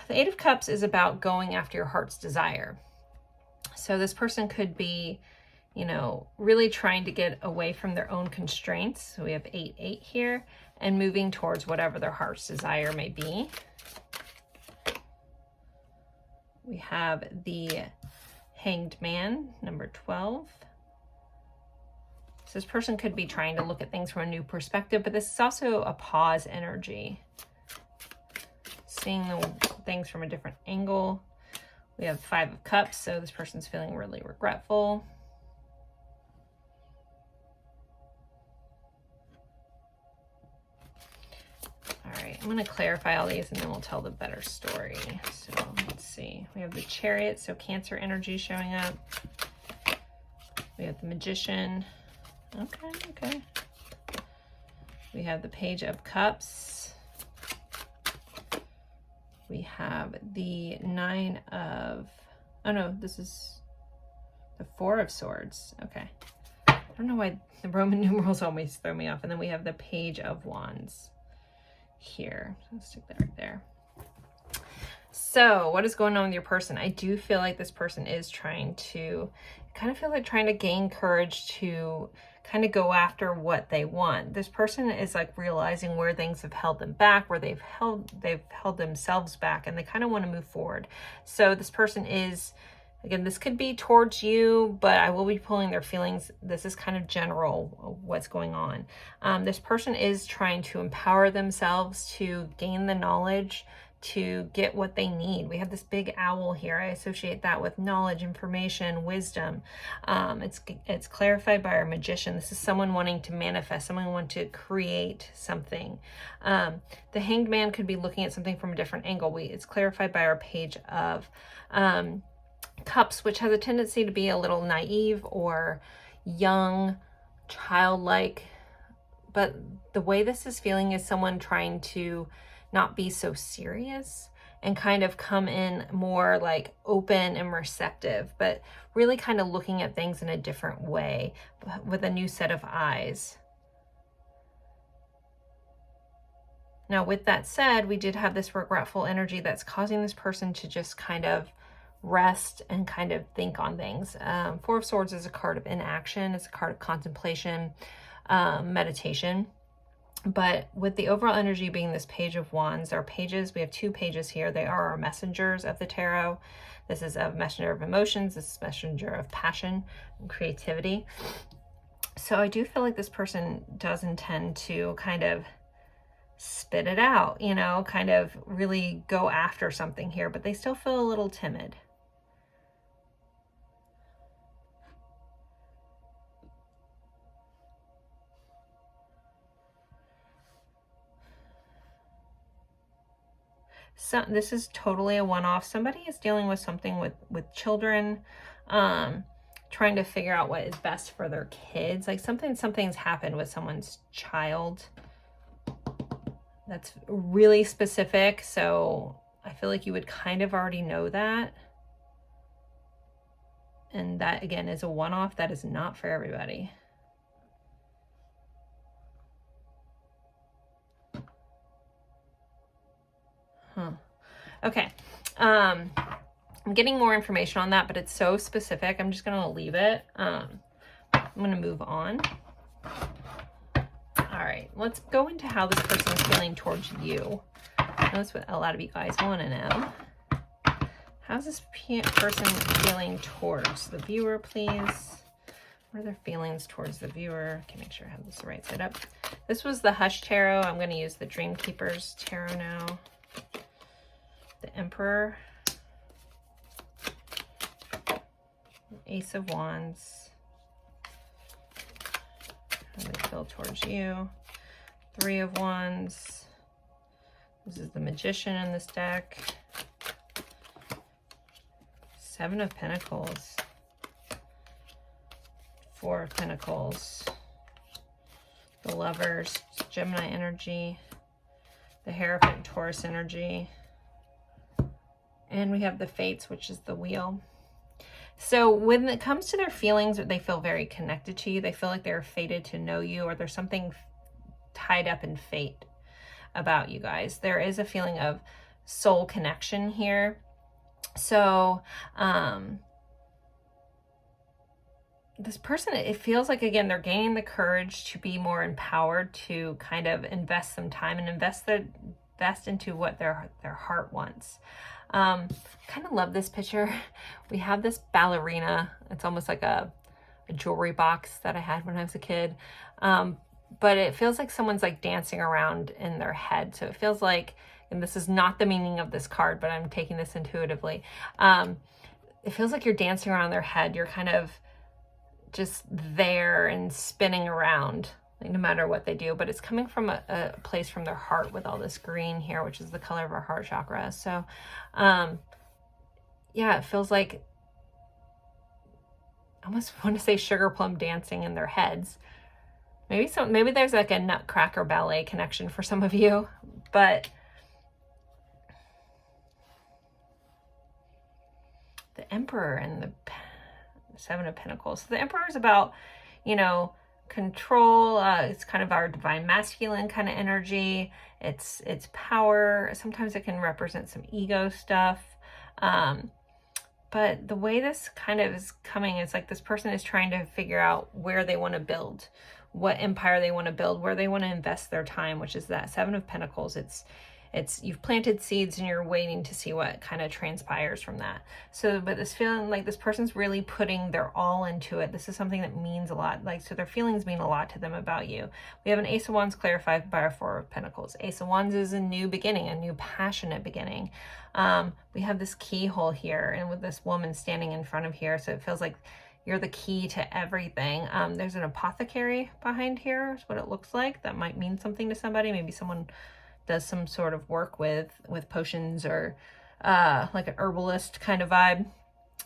The Eight of Cups is about going after your heart's desire. So this person could be, you know, really trying to get away from their own constraints. So we have 8-8 here, and moving towards whatever their heart's desire may be. We have the Hanged Man, number 12. So this person could be trying to look at things from a new perspective, but this is also a pause energy. Seeing the things from a different angle. We have 5 of Cups, so this person's feeling really regretful. All right, I'm going to clarify all these and then we'll tell the better story. So let's see. We have the Chariot, so Cancer energy showing up. We have the Magician. Okay. We have the Page of Cups. We have the 9 of, oh no, this is the 4 of Swords. Okay. I don't know why the Roman numerals always throw me off. And then we have the Page of Wands here. So let's stick that right there. So what is going on with your person? I do feel like this person is trying to, trying to gain courage to kind of go after what they want. This person is like realizing where things have held them back, where they've held themselves back, and they kind of want to move forward. So this person is, again, this could be towards you, but I will be pulling their feelings. This is kind of general what's going on. This person is trying to empower themselves to gain the knowledge to get what they need. We have this big owl here. I associate that with knowledge, information, wisdom. It's clarified by our Magician. This is someone wanting to manifest, someone wanting to create something. The Hanged Man could be looking at something from a different angle. It's clarified by our Page of Cups, which has a tendency to be a little naive or young, childlike. But the way this is feeling is someone trying to not be so serious and kind of come in more like open and receptive, but really kind of looking at things in a different way with a new set of eyes. Now, with that said, we did have this regretful energy that's causing this person to just kind of rest and kind of think on things. 4 of Swords is a card of inaction. It's a card of contemplation, meditation. But with the overall energy being this Page of Wands, our pages, we have 2 pages here. They are our messengers of the tarot. This is a messenger of emotions. This is a messenger of passion and creativity. So I do feel like this person does intend to kind of spit it out, you know, kind of really go after something here, but they still feel a little timid. So this is totally a one-off. Somebody is dealing with something with children, trying to figure out what is best for their kids. Like something's happened with someone's child. That's really specific. So I feel like you would kind of already know that. And that, again, is a one-off. That is not for everybody. Okay. I'm getting more information on that, but it's so specific. I'm just going to leave it. I'm going to move on. All right. Let's go into how this person is feeling towards you. That's what a lot of you guys want to know. How's this person feeling towards the viewer, please? What are their feelings towards the viewer? Okay, make sure I have this right side up. This was the Hush Tarot. I'm going to use the Dream Keepers Tarot now. The Emperor, Ace of Wands, how they feel towards you, 3 of Wands, this is the Magician in this deck, 7 of Pentacles, Four of Pentacles, the Lovers, Gemini energy, the Hierophant, Taurus energy, and we have the Fates, which is the Wheel. So when it comes to their feelings, they feel very connected to you. They feel like they're fated to know you, or there's something tied up in fate about you guys. There is a feeling of soul connection here. So this person, it feels like, again, they're gaining the courage to be more empowered, to kind of invest some time and invest into what their heart wants. Kind of love this picture. We have this ballerina. It's almost like a jewelry box that I had when I was a kid. But it feels like someone's like dancing around in their head. So it feels like, and this is not the meaning of this card, but I'm taking this intuitively. It feels like you're dancing around their head. You're kind of just there and spinning around, like, no matter what they do, but it's coming from a place from their heart with all this green here, which is the color of our heart chakra. So yeah, it feels like, I almost want to say sugar plum dancing in their heads. Maybe there's like a Nutcracker ballet connection for some of you, but the Emperor and the Seven of Pentacles. So the Emperor is about, you know, control. It's kind of our divine masculine kind of energy. It's power. Sometimes it can represent some ego stuff. But the way this kind of is coming is like this person is trying to figure out where they want to build, what empire they want to build, where they want to invest their time, which is that Seven of Pentacles. It's you've planted seeds and you're waiting to see what kind of transpires from that. So, but this feeling like this person's really putting their all into it. This is something that means a lot. Like, so their feelings mean a lot to them about you. We have an Ace of Wands clarified by our Four of Pentacles. Ace of Wands is a new beginning, a new passionate beginning. We have this keyhole here, and with this woman standing in front of here. So it feels like you're the key to everything. There's an apothecary behind here, is what it looks like. That might mean something to somebody. Maybe someone does some sort of work with potions, or like an herbalist kind of vibe.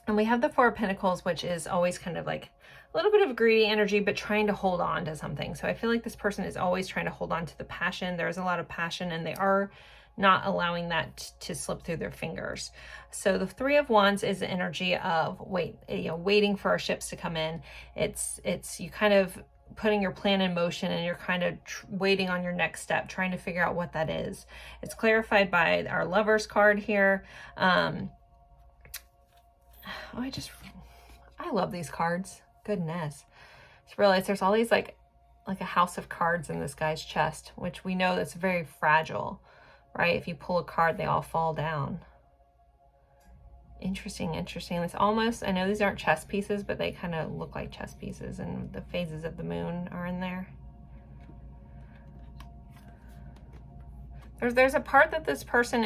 And we have the Four of Pentacles, which is always kind of like a little bit of greedy energy, but trying to hold on to something. So I feel like this person is always trying to hold on to the passion. There's a lot of passion, and they are not allowing that to slip through their fingers. So the Three of Wands is the energy of waiting for our ships to come in. It's you kind of putting your plan in motion, and you're kind of waiting on your next step, trying to figure out what that is. It's clarified by our Lovers card here. I love these cards. Goodness. Just realized there's all these like a house of cards in this guy's chest, which we know that's very fragile, right? If you pull a card, they all fall down. Interesting. It's almost, I know these aren't chess pieces, but they kind of look like chess pieces, and the phases of the moon are in there. There's a part that this person,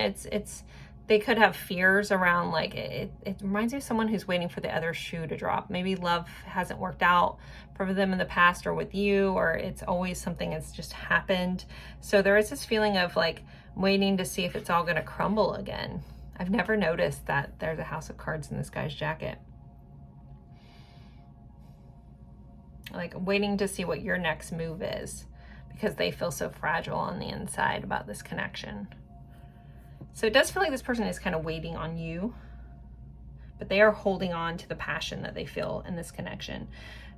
they could have fears around, like, it reminds me of someone who's waiting for the other shoe to drop. Maybe love hasn't worked out for them in the past, or with you, or it's always something that's just happened. So there is this feeling of like waiting to see if it's all going to crumble again. I've never noticed that there's a house of cards in this guy's jacket. Like waiting to see what your next move is, because they feel so fragile on the inside about this connection. So it does feel like this person is kind of waiting on you, but they are holding on to the passion that they feel in this connection.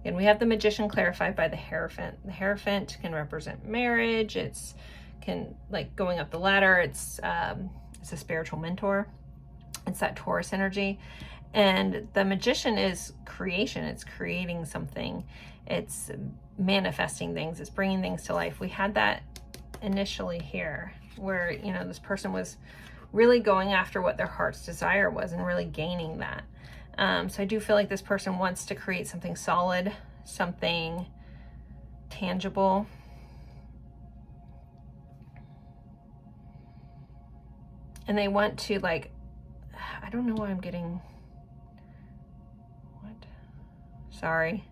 And we have the Magician clarified by the Hierophant. The Hierophant can represent marriage. It's can like going up the ladder. It's a spiritual mentor. It's that Taurus energy. And the Magician is creation. It's creating something. It's manifesting things. It's bringing things to life. We had that initially here, where, you know, this person was really going after what their heart's desire was and really gaining that. So I do feel like this person wants to create something solid, something tangible. And they want to, like, I don't know why I'm getting, what? Sorry.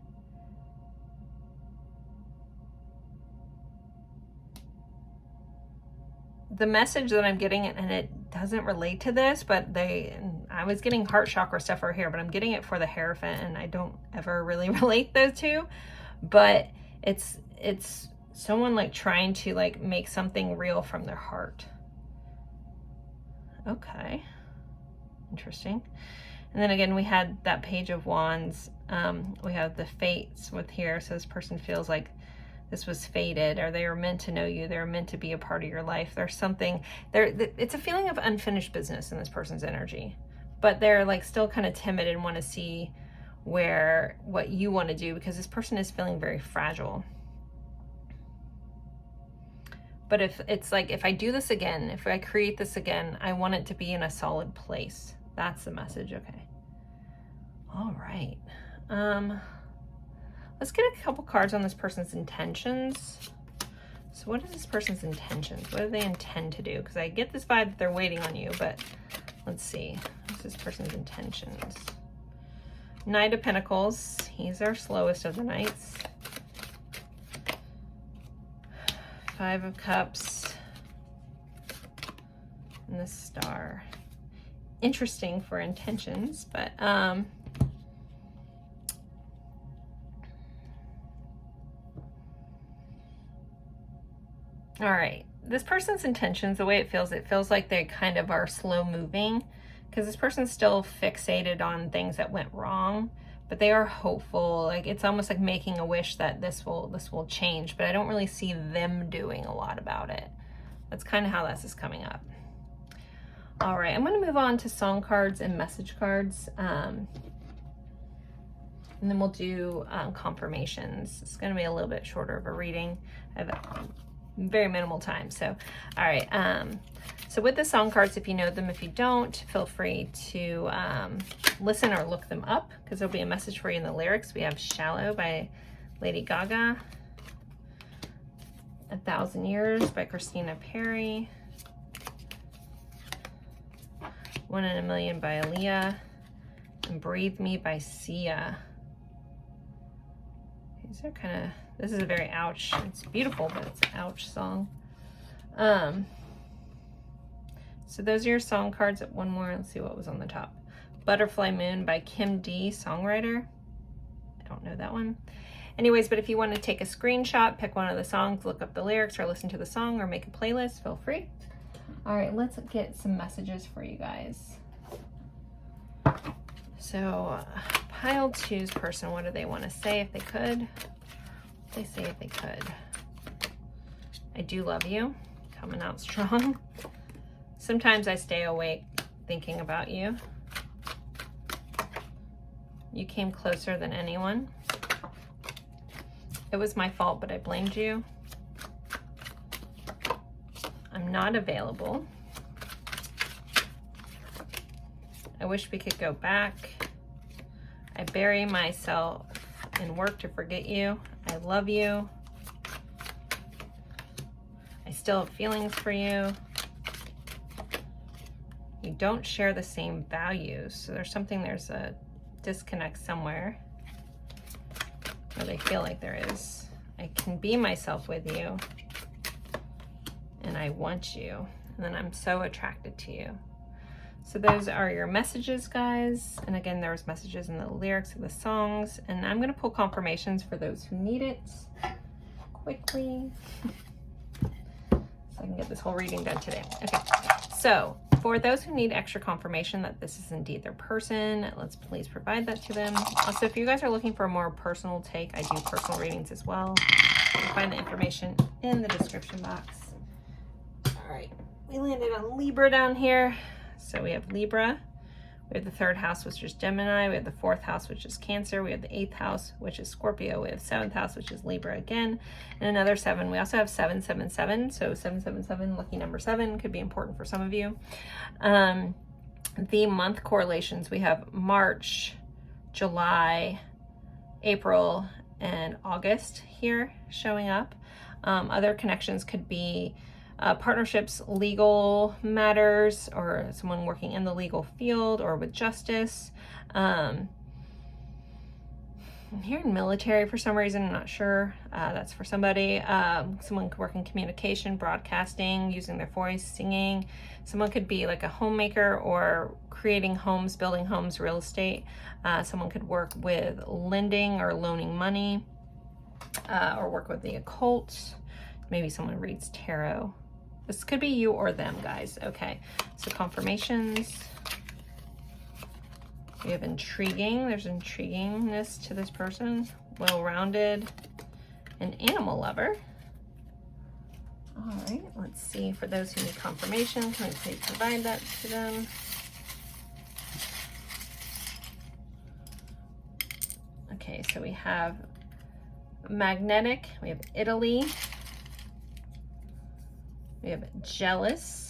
The message that I'm getting, and it doesn't relate to this, but I was getting heart chakra stuff over here, but I'm getting it for the Hierophant, and I don't ever really relate those two. But it's someone like trying to like make something real from their heart. Okay, interesting. And then again, we had that Page of Wands. We have the fates with here. So this person feels like this was fated, or they were meant to know you. They're meant to be a part of your life. There's something there. It's a feeling of unfinished business in this person's energy, but they're like still kind of timid and want to see what you want to do, because this person is feeling very fragile. But if it's like, if I do this again, if I create this again, I want it to be in a solid place. That's the message. Okay. All right. Let's get a couple cards on this person's intentions. So what is this person's intentions? What do they intend to do? Because I get this vibe that they're waiting on you, but let's see. What's this person's intentions? Knight of Pentacles. He's our slowest of the knights. Five of Cups. And the Star. Interesting for intentions, but all right, this person's intentions, the way it feels like they kind of are slow moving, because this person's still fixated on things that went wrong, but they are hopeful. Like it's almost like making a wish that this will change, but I don't really see them doing a lot about it. That's kind of how this is coming up. All right, I'm going to move on to song cards and message cards, and then we'll do confirmations. It's going to be a little bit shorter of a reading. I have very minimal time. So, all right. So with the song cards, if you know them, if you don't, feel free to listen or look them up, because there'll be a message for you in the lyrics. We have Shallow by Lady Gaga, 1,000 Years by Christina Perri, 1 in a Million by Aaliyah, and Breathe Me by Sia. These are kind of, this is a very ouch, it's beautiful, but it's an ouch song. So those are your song cards. One more, let's see what was on the top. Butterfly Moon by Kim D, songwriter. I don't know that one. Anyways, but if you want to take a screenshot, pick one of the songs, look up the lyrics, or listen to the song, or make a playlist, feel free. All right, let's get some messages for you guys. So pile two's person, what do they want to say if they could? They say if they could. I do love you, coming out strong. Sometimes I stay awake thinking about you. You came closer than anyone. It was my fault, but I blamed you. I'm not available. I wish we could go back. I bury myself in work to forget you. I love you. I still have feelings for you. You don't share the same values. So there's a disconnect somewhere, or they feel like there is. I can be myself with you, and I want you, and then I'm so attracted to you. So those are your messages, guys. And again, there's messages in the lyrics of the songs, and I'm going to pull confirmations for those who need it quickly, so I can get this whole reading done today. Okay, so for those who need extra confirmation that this is indeed their person, let's please provide that to them. Also, if you guys are looking for a more personal take, I do personal readings as well. You can find the information in the description box. All right, we landed on Libra down here. So we have Libra, we have the 3rd house, which is Gemini, we have the 4th house, which is Cancer, we have the 8th house, which is Scorpio, we have 7th house, which is Libra again, and another 7. We also have 777, so 777, lucky number 7, could be important for some of you. The month correlations, we have March, July, April, and August here showing up. Other connections could be partnerships, legal matters, or someone working in the legal field or with justice. I'm hearing military for some reason, I'm not sure. That's for somebody. Someone could work in communication, broadcasting, using their voice, singing. Someone could be like a homemaker or creating homes, building homes, real estate. Someone could work with lending or loaning money, or work with the occult. Maybe someone reads tarot. This could be you or them, guys. Okay, so confirmations. We have intriguing. There's intriguingness to this person. Well-rounded. An animal lover. All right, let's see. For those who need confirmation, can we please provide that to them? Okay, so we have magnetic. We have Italy. We have jealous.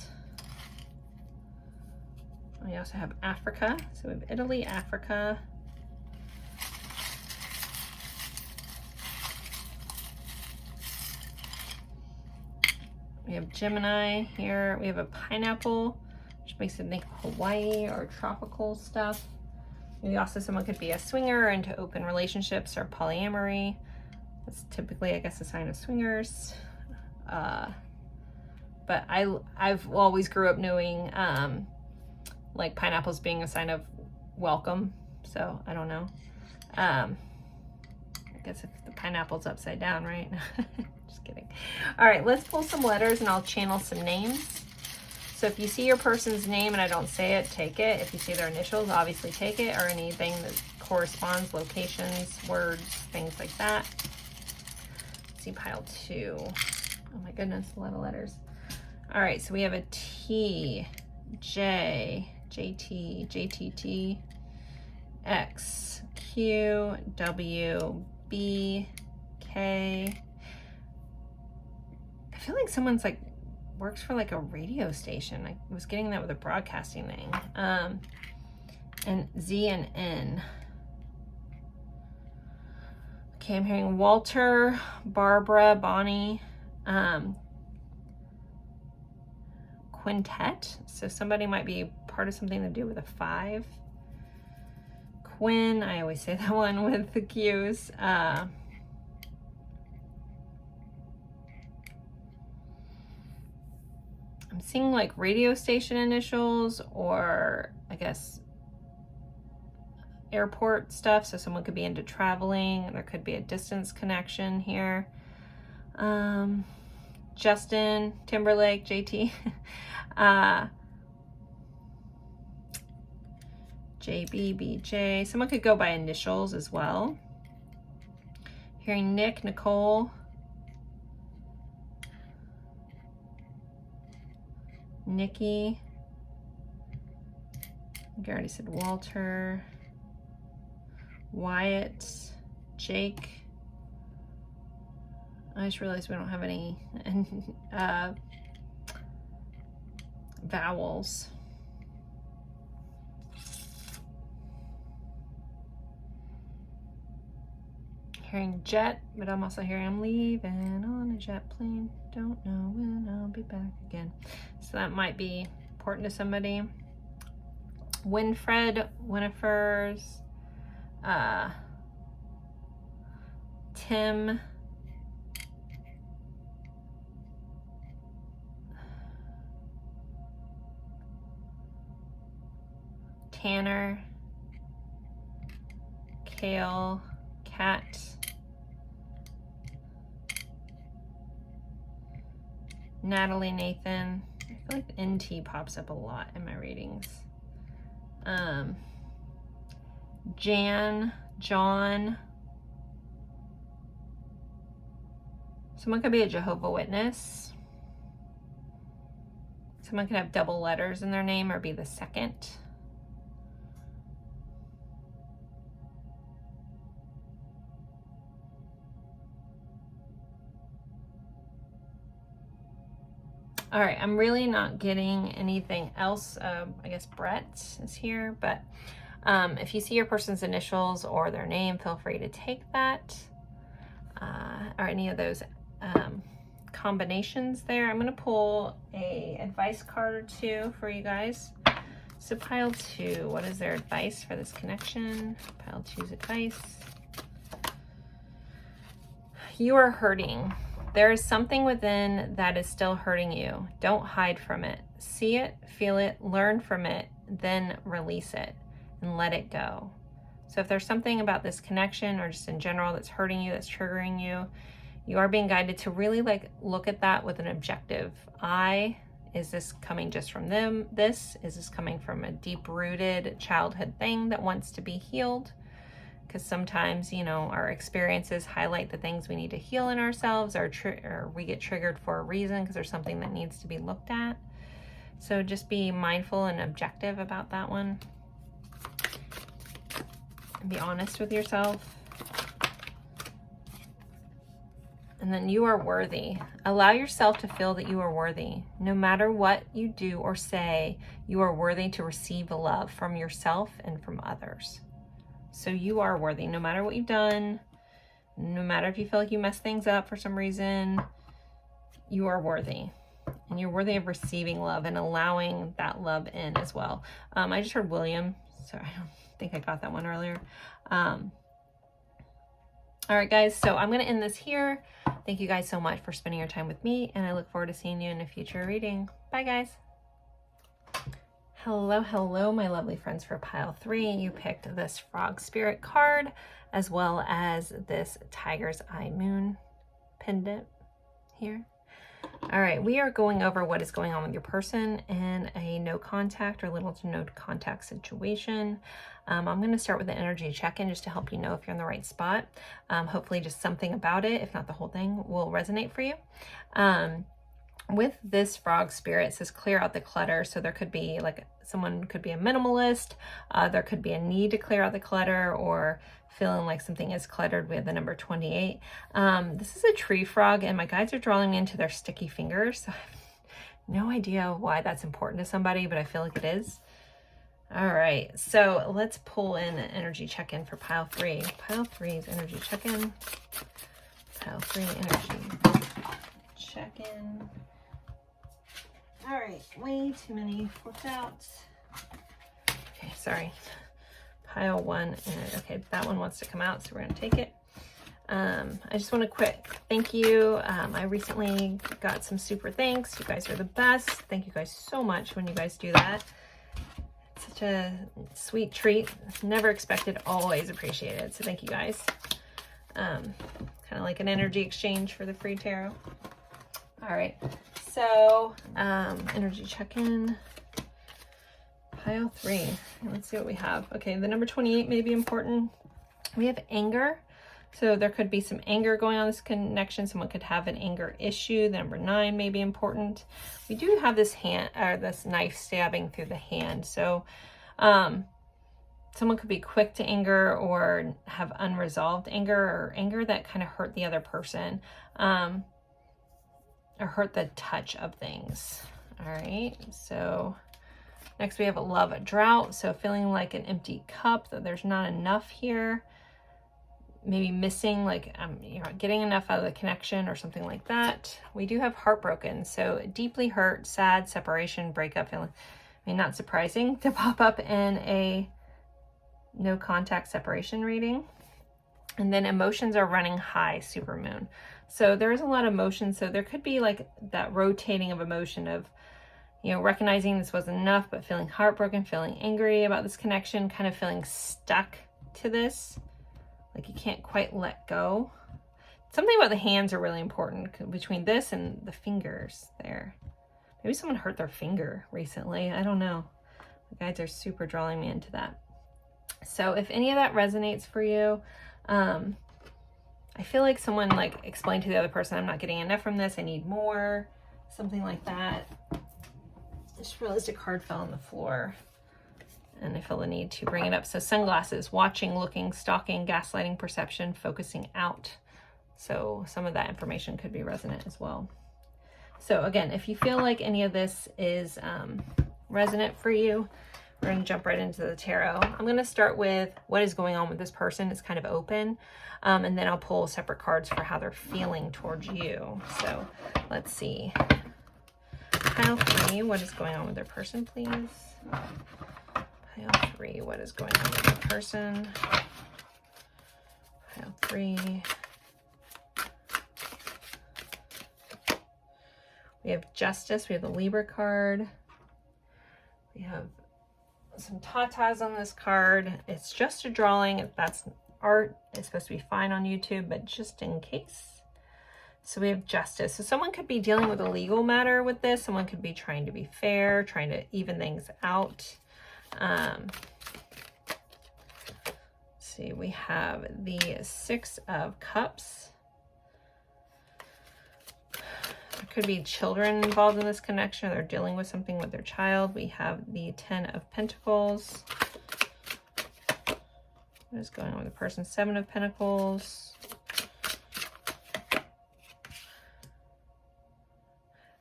We also have Africa. So we have Italy, Africa. We have Gemini here. We have a pineapple, which makes it think Hawaii or tropical stuff. Maybe also someone could be a swinger into open relationships or polyamory. That's typically, I guess, a sign of swingers. But I've always grew up knowing like pineapples being a sign of welcome. So I don't know. I guess if the pineapple's upside down, right? Just kidding. All right, let's pull some letters and I'll channel some names. So if you see your person's name and I don't say it, take it. If you see their initials, obviously take it, or anything that corresponds, locations, words, things like that. Let's see, pile 2. Oh my goodness, a lot of letters. All right, so we have a T, J, JT, JTT, X, Q, W, B, K. I feel like someone's like works for like a radio station. I was getting that with a broadcasting thing. And Z and N. Okay, I'm hearing Walter, Barbara, Bonnie, quintet. So somebody might be part of something to do with a 5. Quinn, I always say that one with the Q's. I'm seeing like radio station initials, or I guess airport stuff. So someone could be into traveling. There could be a distance connection here. Justin Timberlake, JT. JBBJ. Someone could go by initials as well. Hearing Nick, Nicole, Nikki. I think I already said Walter, Wyatt, Jake. I just realized we don't have any vowels. Hearing jet, but I'm also hearing I'm leaving on a jet plane. Don't know when I'll be back again. So that might be important to somebody. Winfred, Winifers, Tim, Tanner, Kale, Cat, Natalie, Nathan. I feel like the NT pops up a lot in my readings. Jan, John. Someone could be a Jehovah's Witness. Someone could have double letters in their name or be the second. All right, I'm really not getting anything else. I guess Brett is here, but if you see your person's initials or their name, feel free to take that, or any of those combinations there. I'm gonna pull a advice card or 2 for you guys. So pile 2, what is their advice for this connection? Pile 2's advice. you are hurting. There is something within that is still hurting you. Don't hide from it. See it, feel it, learn from it, then release it and let it go. So if there's something about this connection or just in general that's hurting you, that's triggering you, you are being guided to really like look at that with an objective eye. Is this coming just from them? Is this coming from a deep-rooted childhood thing that wants to be healed? Because sometimes, you know, our experiences highlight the things we need to heal in ourselves, or we get triggered for a reason because there's something that needs to be looked at. So just be mindful and objective about that one. And be honest with yourself. And then you are worthy. Allow yourself to feel that you are worthy. No matter what you do or say, you are worthy to receive love from yourself and from others. So you are worthy, no matter what you've done, no matter if you feel like you messed things up for some reason, you are worthy. And you're worthy of receiving love and allowing that love in as well. I just heard William, so I don't think I got that one earlier. All right, guys, so I'm going to end this here. Thank you guys so much for spending your time with me, and I look forward to seeing you in a future reading. Bye, guys. Hello, hello, my lovely friends for pile 3. You picked this frog spirit card as well as this tiger's eye moon pendant here. All right, we are going over what is going on with your person in a no contact or little to no contact situation. I'm going to start with an energy check-in just to help you know if you're in the right spot. Hopefully just something about it, if not the whole thing, will resonate for you. With this frog spirit, it says clear out the clutter. So there could be like someone could be a minimalist. There could be a need to clear out the clutter or feeling like something is cluttered. We have the number 28. This is a tree frog, and my guides are drawing me into their sticky fingers. So I have no idea why that's important to somebody, but I feel like it is. All right, so let's pull in an energy check-in for pile 3. Pile 3's energy check-in. Pile 3 energy check-in. All right, way too many flipped out. Okay, sorry. Pile 1, and okay, that one wants to come out, so we're gonna take it. I just want to quick thank you. I recently got some super thanks. You guys are the best. Thank you guys so much when you guys do that. It's such a sweet treat. Never expected, always appreciated. So thank you guys. Kind of like an energy exchange for the free tarot. All right, so energy check-in, pile 3. Let's see what we have. Okay, the number 28 may be important. We have anger. So there could be some anger going on in this connection. Someone could have an anger issue. The number 9 may be important. We do have this hand, or this knife stabbing through the hand. So someone could be quick to anger or have unresolved anger, or anger that kind of hurt the other person, or hurt the touch of things. All right, so next we have a love, a drought. So feeling like an empty cup, that there's not enough here. Maybe missing, like you're not getting enough out of the connection or something like that. We do have heartbroken. So deeply hurt, sad, separation, breakup, feeling. I mean, not surprising to pop up in a no contact separation reading. And then emotions are running high, supermoon. So there's a lot of emotion. So there could be like that rotating of emotion of, you know, recognizing this wasn't enough, but feeling heartbroken, feeling angry about this connection, kind of feeling stuck to this, like you can't quite let go. Something about the hands are really important between this and the fingers there. Maybe someone hurt their finger recently. I don't know. The guides are super drawing me into that. So if any of that resonates for you, I feel like someone like explained to the other person, I'm not getting enough from this, I need more, something like that. I just realized a card fell on the floor and I feel the need to bring it up. So sunglasses, watching, looking, stalking, gaslighting, perception, focusing out. So some of that information could be resonant as well. So again, if you feel like any of this is resonant for you, we're going to jump right into the tarot. I'm going to start with what is going on with this person. It's kind of open. And then I'll pull separate cards for how they're feeling towards you. So let's see. Pile 3, what is going on with their person, please? Pile 3, what is going on with their person? Pile 3. We have Justice. We have the Libra card. We have some tatas on this card. It's just a drawing. If that's art, it's supposed to be fine on YouTube, but just in case. So we have Justice. So someone could be dealing with a legal matter with this. Someone could be trying to be fair, trying to even things out. See, we have the 6 of Cups. There could be children involved in this connection. They're dealing with something with their child. We have the 10 of Pentacles. What is going on with the person? 7 of Pentacles.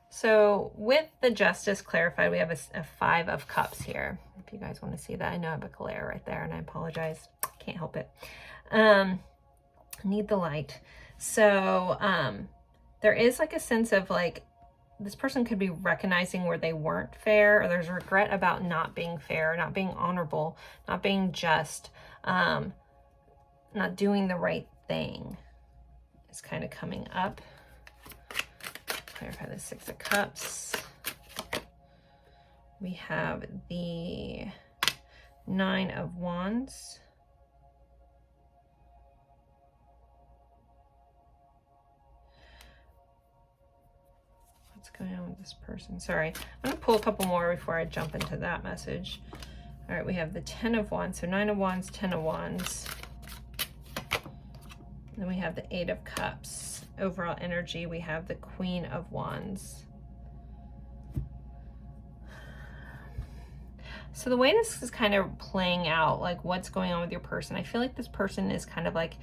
So with the Justice clarified, we have a 5 of Cups here. If you guys want to see that, I know I have a glare right there and I apologize. Can't help it. Need the light. So there is like a sense of like, this person could be recognizing where they weren't fair, or there's regret about not being fair, not being honorable, not being just, not doing the right thing. It's kind of coming up. Clarify the 6 of Cups. We have the 9 of Wands. What's going on with this person? Sorry, I'm going to pull a couple more before I jump into that message. All right, we have the 10 of Wands. So 9 of Wands, 10 of Wands. Then we have the 8 of Cups. Overall energy, we have the Queen of Wands. So the way this is kind of playing out, like what's going on with your person, I feel like this person is kind of like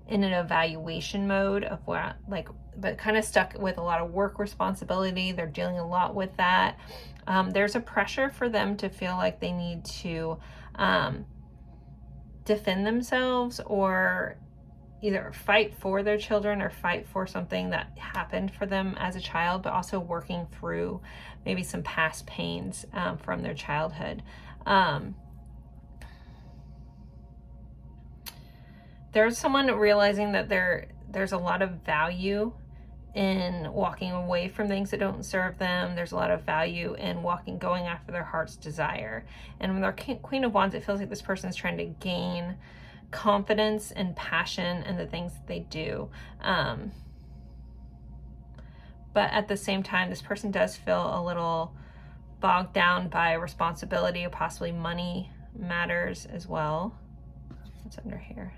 in an evaluation mode of what, like, but kind of stuck with a lot of work responsibility. They're dealing a lot with that. There's a pressure for them to feel like they need to defend themselves, or either fight for their children or fight for something that happened for them as a child, but also working through maybe some past pains from their childhood. There's someone realizing that there's a lot of value in walking away from things that don't serve them. There's a lot of value in going after their heart's desire. And with our Queen of Wands, it feels like this person is trying to gain confidence and passion in the things that they do. But at the same time, this person does feel a little bogged down by responsibility, or possibly money matters as well. What's under here?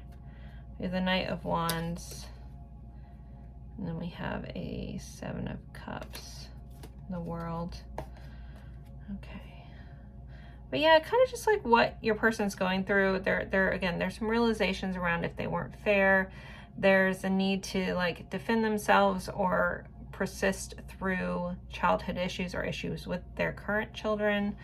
We have the Knight of Wands. And then we have a 7 of Cups. The World. Okay. But yeah, kind of just like what your person's going through. Again, there's some realizations around if they weren't fair. There's a need to like defend themselves or persist through childhood issues or issues with their current children.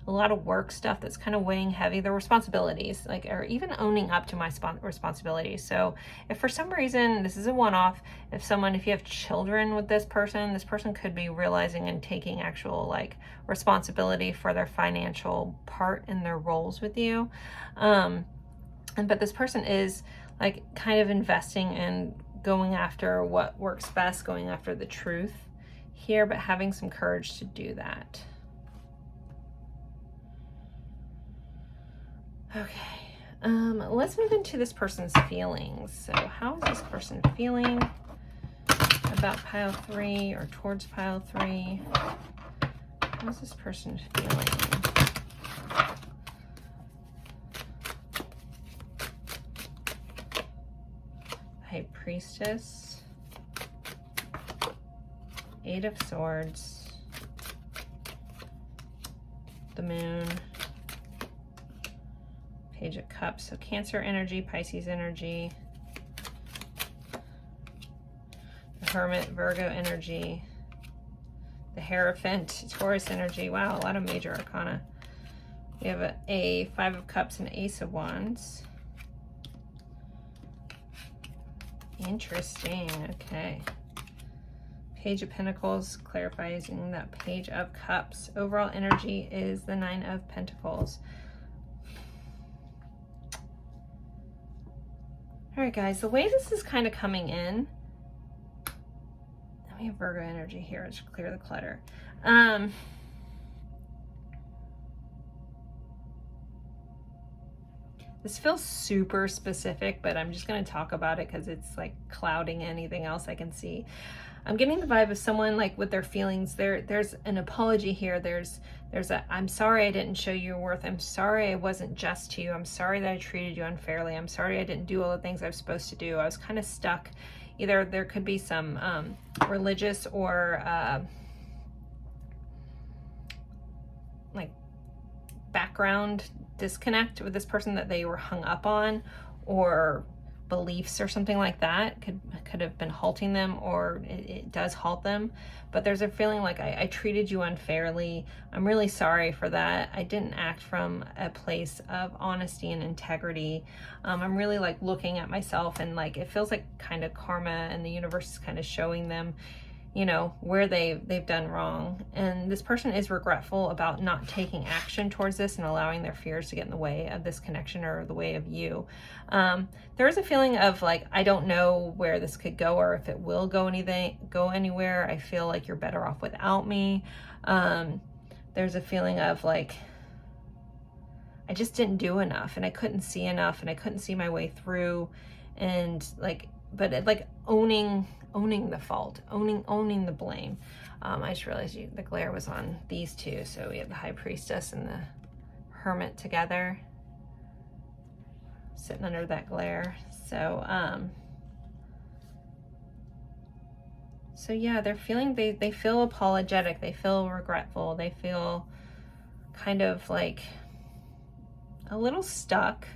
A lot of work stuff that's kind of weighing heavy. Their responsibilities, like, or even owning up to my responsibilities. So if for some reason, this is a one-off, if you have children with this person could be realizing and taking actual like responsibility for their financial part in their roles with you. But this person is like kind of investing in going after what works best, going after the truth here, but having some courage to do that. Okay, let's move into this person's feelings. So how is this person feeling about pile 3 or towards pile 3? How's this person feeling? High Priestess, 8 of Swords, the Moon, Page of Cups. So Cancer energy, Pisces energy, the Hermit, Virgo energy, the Hierophant, Taurus energy. Wow, a lot of major arcana. We have a 5 of Cups and Ace of Wands. Interesting. Okay. Page of Pentacles, clarifying that Page of Cups. Overall energy is the 9 of Pentacles. All right, guys, the way this is kind of coming in, we We have Virgo energy here. Let's clear the clutter. This feels super specific, but I'm just going to talk about it because it's like clouding anything else I can see. I'm getting the vibe of someone like with their feelings. There's an apology here. There's a, I'm sorry I didn't show you your worth. I'm sorry I wasn't just to you. I'm sorry that I treated you unfairly. I'm sorry I didn't do all the things I was supposed to do. I was kind of stuck. Either there could be some religious or like background disconnect with this person that they were hung up on, or beliefs or something like that could have been halting them, or it does halt them. But there's a feeling like I treated you unfairly. I'm really sorry for that. I didn't act from a place of honesty and integrity. I'm really like looking at myself, and like it feels like kind of karma, and the universe is kind of showing them, you know, where they've done wrong. And this person is regretful about not taking action towards this and allowing their fears to get in the way of this connection or the way of you. There is a feeling of like, I don't know where this could go or if it will go anywhere. I feel like you're better off without me. There's a feeling of like, I just didn't do enough, and I couldn't see enough, and I couldn't see my way through, and like, but it, like owning the fault, owning the blame. I just realized the glare was on these two. So we have the High Priestess and the Hermit together, sitting under that glare. So, so yeah, they're feeling, they feel apologetic. They feel regretful. They feel kind of like a little stuck.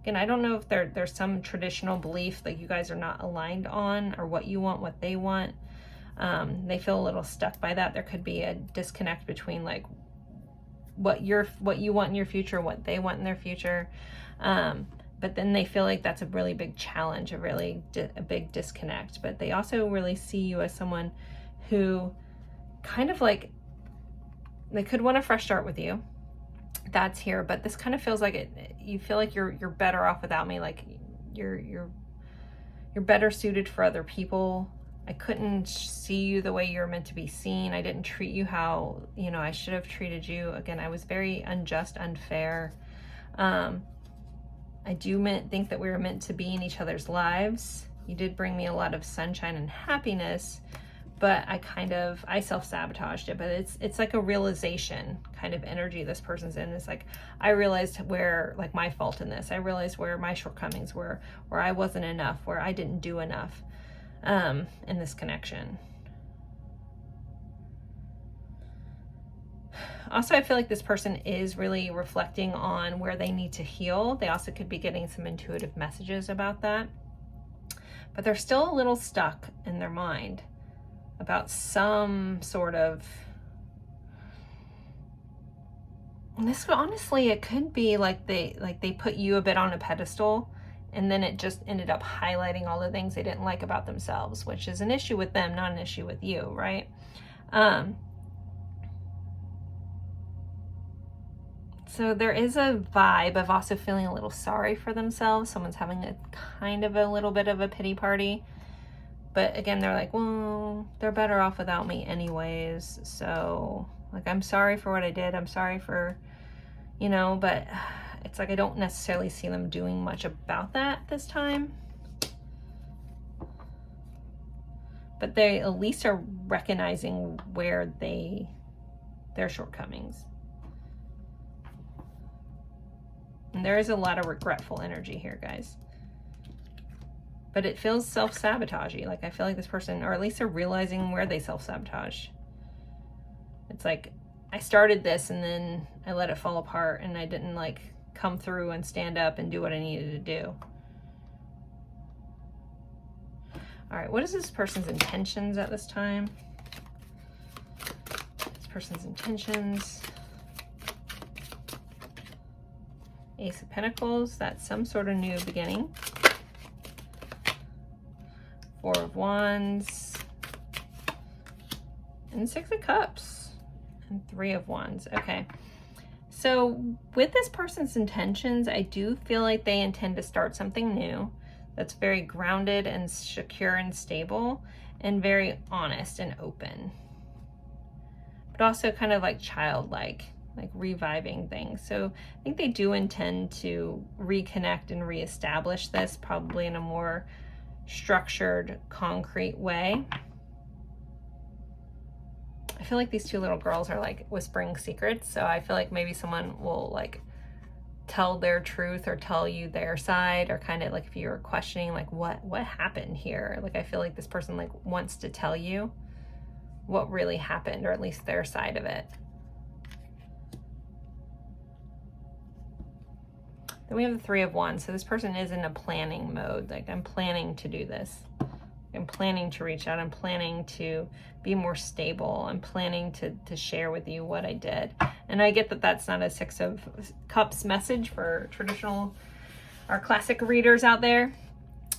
Again, I don't know if there's some traditional belief that you guys are not aligned on, or what you want, what they want. They feel a little stuck by that. There could be a disconnect between like what you want in your future, what they want in their future. But then they feel like that's a really big challenge, a big disconnect. But they also really see you as someone who kind of like, they could want a fresh start with you. That's here, but this kind of feels like you feel like you're better off without me. Like you're better suited for other people. I couldn't see you the way you're meant to be seen. I didn't treat you how, you know, I should have treated you. Again, I was very unjust, unfair. I do think that we were meant to be in each other's lives. You did bring me a lot of sunshine and happiness, but I self-sabotaged it. But it's like a realization kind of energy this person's in. It's like, I realized where, like, my fault in this. I realized where my shortcomings were, where I wasn't enough, where I didn't do enough in this connection. Also, I feel like this person is really reflecting on where they need to heal. They also could be getting some intuitive messages about that. But they're still a little stuck in their mind about some sort of, and this, honestly, it could be like they put you a bit on a pedestal, and then it just ended up highlighting all the things they didn't like about themselves, which is an issue with them, not an issue with you, right? So there is a vibe of also feeling a little sorry for themselves. Someone's having a kind of a little bit of a pity party. But again, they're like, well, they're better off without me anyways. So, like, I'm sorry for what I did. I'm sorry for, you know, but it's like I don't necessarily see them doing much about that this time. But they at least are recognizing where their shortcomings. And there is a lot of regretful energy here, guys. But it feels self-sabotagey. Like, I feel like this person, or at least they're realizing where they self-sabotage. It's like, I started this and then I let it fall apart, and I didn't like come through and stand up and do what I needed to do. All right, what is this person's intentions at this time? This person's intentions. Ace of Pentacles, that's some sort of new beginning. Four of Wands, and Six of Cups, and Three of Wands. Okay, so with this person's intentions, I do feel like they intend to start something new. that's very grounded and secure and stable and very honest and open, but also kind of like childlike, like reviving things. So I think they do intend to reconnect and reestablish this, probably in a more structured, concrete way. I feel like these two little girls are like whispering secrets, so I feel like maybe someone will like tell their truth or tell you their side, or kind of like if you're questioning like what happened here, like I feel like this person like wants to tell you what really happened, or at least their side of it. Then we have the Three of Wands. So this person is in a planning mode. Like, I'm planning to do this. I'm planning to reach out. I'm planning to be more stable. I'm planning to share with you what I did. And I get that that's not a Six of Cups message for traditional or classic readers out there,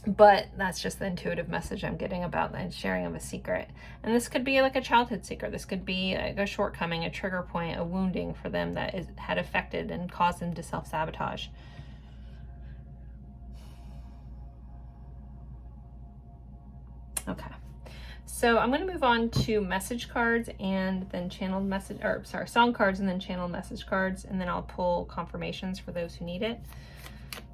but that's just the intuitive message I'm getting about the sharing of a secret. And this could be like a childhood secret. This could be like a shortcoming, a trigger point, a wounding for them that had affected and caused them to self-sabotage. Okay, so I'm going to move on to message cards and then channeled message, or sorry, song cards and then channeled message cards, and then I'll pull confirmations for those who need it.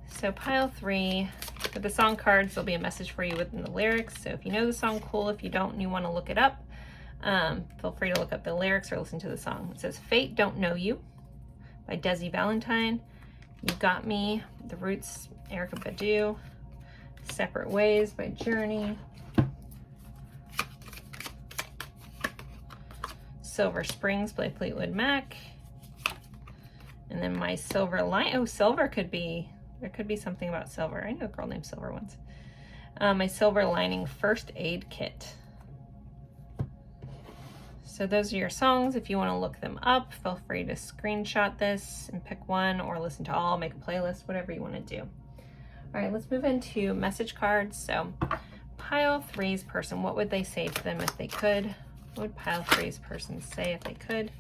So pile 3, for the song cards, there'll be a message for you within the lyrics. So if you know the song, cool. If you don't and you want to look it up, feel free to look up the lyrics or listen to the song. It says Fate Don't Know You by Desi Valentine. You Got Me, The Roots, Erykah Badu. Separate Ways by Journey. Silver Springs by Fleetwood Mac. And then My Silver Line. Oh, silver could be, there could be something about silver. I know a girl named Silver once. My Silver Lining First Aid Kit. So those are your songs. If you want to look them up, feel free to screenshot this and pick one, or listen to all, make a playlist, whatever you want to do. All right, let's move into message cards. So pile 3's person, what would they say to them if they could? What would pile 3's person say if they could?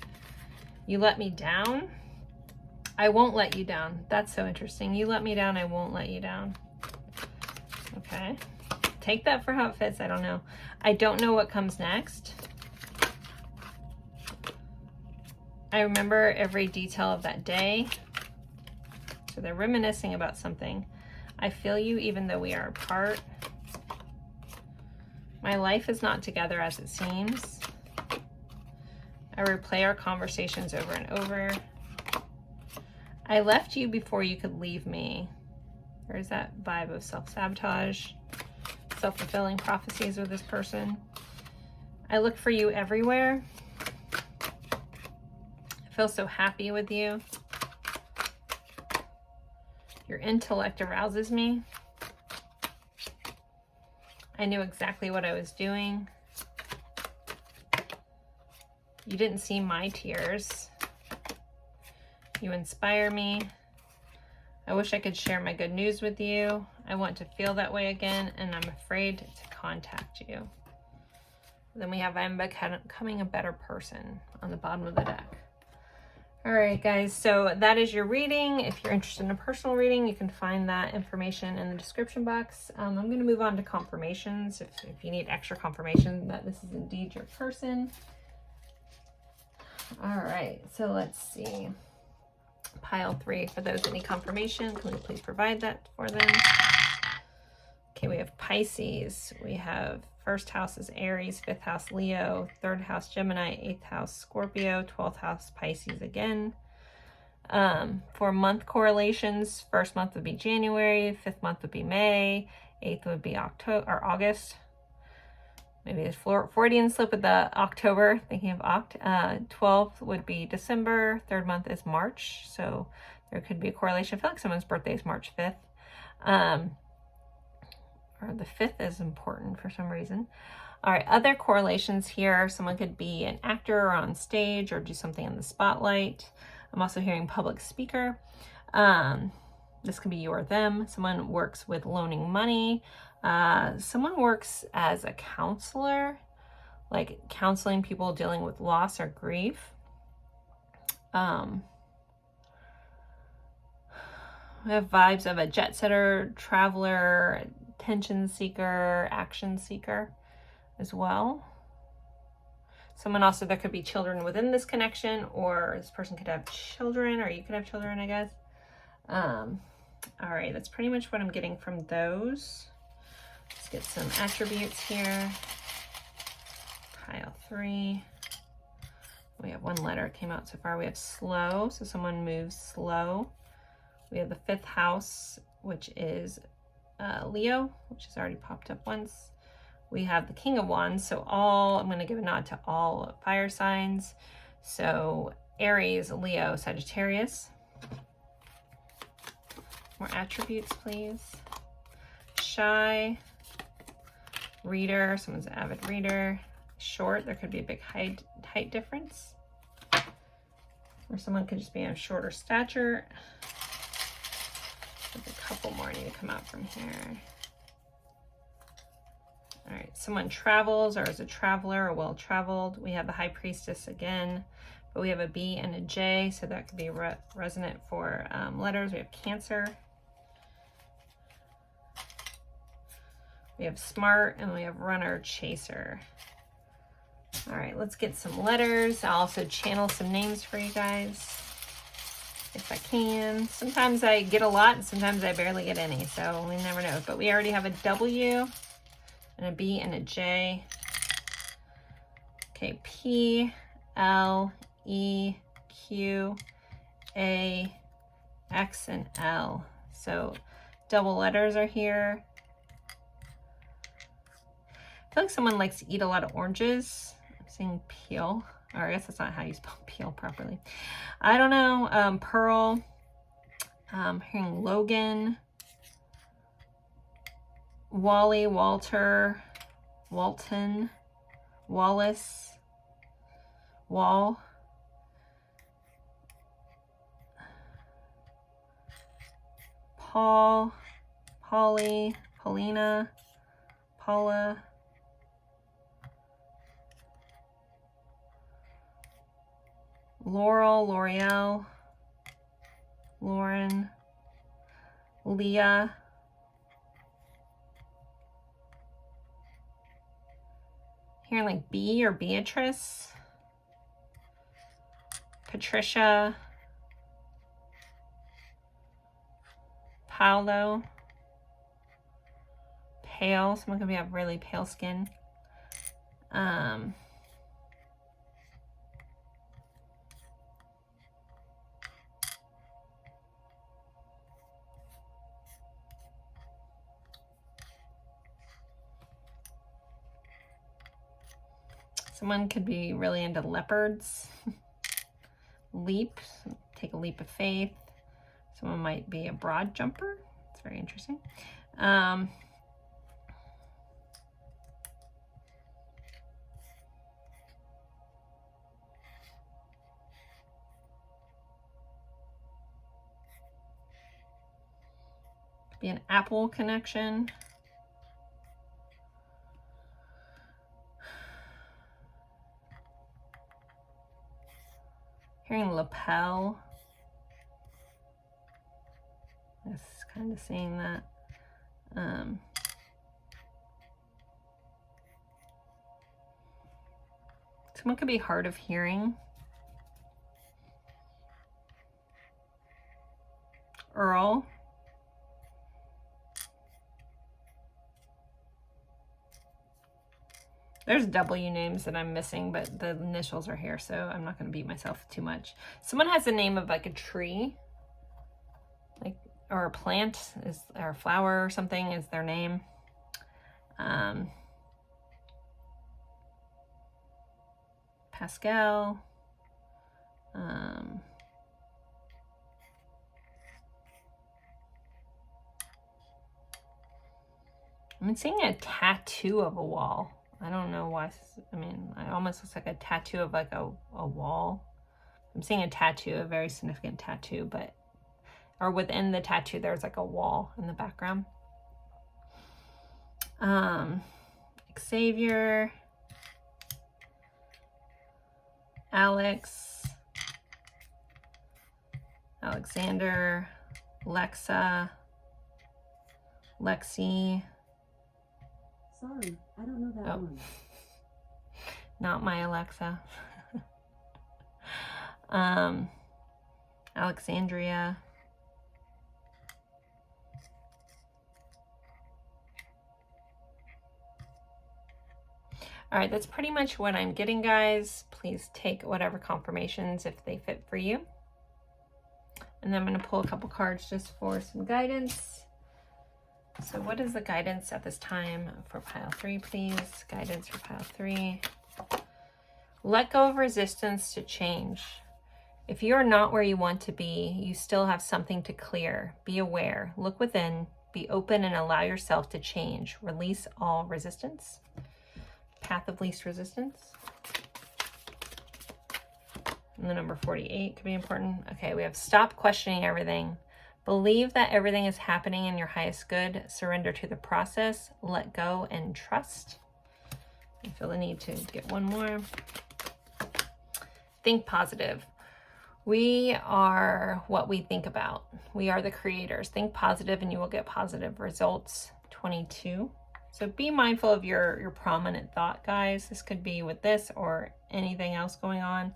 You let me down. I won't let you down. That's so interesting. You let me down. I won't let you down. Okay. Take that for how it fits. I don't know. I don't know what comes next. I remember every detail of that day. So they're reminiscing about something. I feel you even though we are apart. My life is not together as it seems. I replay our conversations over and over. I left you before you could leave me. There's that vibe of self-sabotage, self-fulfilling prophecies with this person. I look for you everywhere. I feel so happy with you. Your intellect arouses me. I knew exactly what I was doing. You didn't see my tears. You inspire me. I wish I could share my good news with you. I want to feel that way again, and I'm afraid to contact you. Then we have I'm becoming a better person on the bottom of the deck. All right, guys, so that is your reading. If you're interested in a personal reading, you can find that information in the description box. I'm going to move on to confirmations. If you need extra confirmation that this is indeed your person. All right, so let's see. Pile 3, for those that need confirmation, can we please provide that for them? Okay, we have Pisces. We have first house is Aries, 5th house Leo, 3rd house Gemini, 8th house Scorpio, 12th house Pisces again. For month correlations, first month would be January, 5th month would be May, 8th would be October or August. Maybe it's Freudian slip with the October, thinking of 12th would be December, 3rd month is March, so there could be a correlation. I feel like someone's birthday is March 5th. Or the 5th is important for some reason. All right, other correlations here. Someone could be an actor or on stage or do something in the spotlight. I'm also hearing public speaker. This could be you or them. Someone works with loaning money. Someone works as a counselor, like counseling people dealing with loss or grief. We have vibes of a jet setter, traveler, attention seeker, action seeker as well. Someone also, there could be children within this connection, or this person could have children, or you could have children, I guess. All right, that's pretty much what I'm getting from those. Let's get some attributes here. Pile 3. We have 1 letter came out so far. We have slow, so someone moves slow. We have the 5th house, which is Leo, which has already popped up once. We have the King of Wands, so all, I'm going to give a nod to all fire signs. So Aries, Leo, Sagittarius. More attributes, please. Shy, reader, someone's an avid reader. Short, there could be a big height difference. Or someone could just be of shorter stature. There's a couple more need to come out from here. All right, someone travels or is a traveler or well-traveled. We have the High Priestess again, but we have a B and a J, so that could be resonant for letters. We have Cancer. We have smart, and we have runner, chaser. All right, let's get some letters. I'll also channel some names for you guys if I can. Sometimes I get a lot, and sometimes I barely get any, so we never know. But we already have a W and a B and a J. Okay, P, L, E, Q, A, X, and L. So double letters are here. I feel like someone likes to eat a lot of oranges. I'm saying peel, or I guess that's not how you spell peel properly. I don't know. Pearl. I'm hearing Logan. Wally, Walter, Walton, Wallace, Wall. Paul, Polly, Paulina, Paula. Laurel, L'Oreal, Lauren, Leah, hearing like B or Beatrice, Patricia, Paolo, pale, someone could have really pale skin. Someone could be really into leopards. Leap, take a leap of faith. Someone might be a broad jumper. It's very interesting. Could be an apple connection. Hearing lapel. Just kind of seeing that. Someone could be hard of hearing. Earl. There's W names that I'm missing, but the initials are here, so I'm not going to beat myself too much. Someone has the name of like a tree, like, or a plant, or a flower or something is their name. Pascal. I'm seeing a tattoo of a wall. I don't know why. I mean, it almost looks like a tattoo of like a wall. I'm seeing a tattoo, a very significant tattoo, but, or within the tattoo, there's like a wall in the background. Xavier, Alex, Alexander, Lexa, Lexi, sorry, I don't know that one. Not my Alexa. Alexandria. All right, that's pretty much what I'm getting, guys. Please take whatever confirmations if they fit for you. And then I'm going to pull a couple cards just for some guidance. So what is the guidance at this time for pile 3, please? Guidance for pile 3. Let go of resistance to change. If you're not where you want to be, you still have something to clear. Be aware. Look within. Be open and allow yourself to change. Release all resistance. Path of least resistance. And the number 48 could be important. Okay, we have stop questioning everything. Believe that everything is happening in your highest good. Surrender to the process. Let go and trust. I feel the need to get one more. Think positive. We are what we think about. We are the creators. Think positive and you will get positive results. 22. So be mindful of your prominent thought, guys. This could be with this or anything else going on.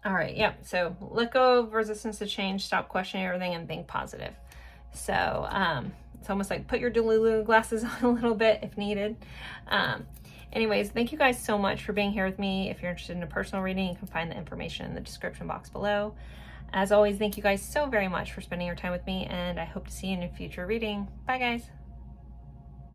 All right, yep. So let go of resistance to change, stop questioning everything, and think positive. So it's almost like put your Delulu glasses on a little bit if needed. Anyways, thank you guys so much for being here with me. If you're interested in a personal reading, you can find the information in the description box below. As always, thank you guys so very much for spending your time with me, and I hope to see you in a future reading. Bye, guys.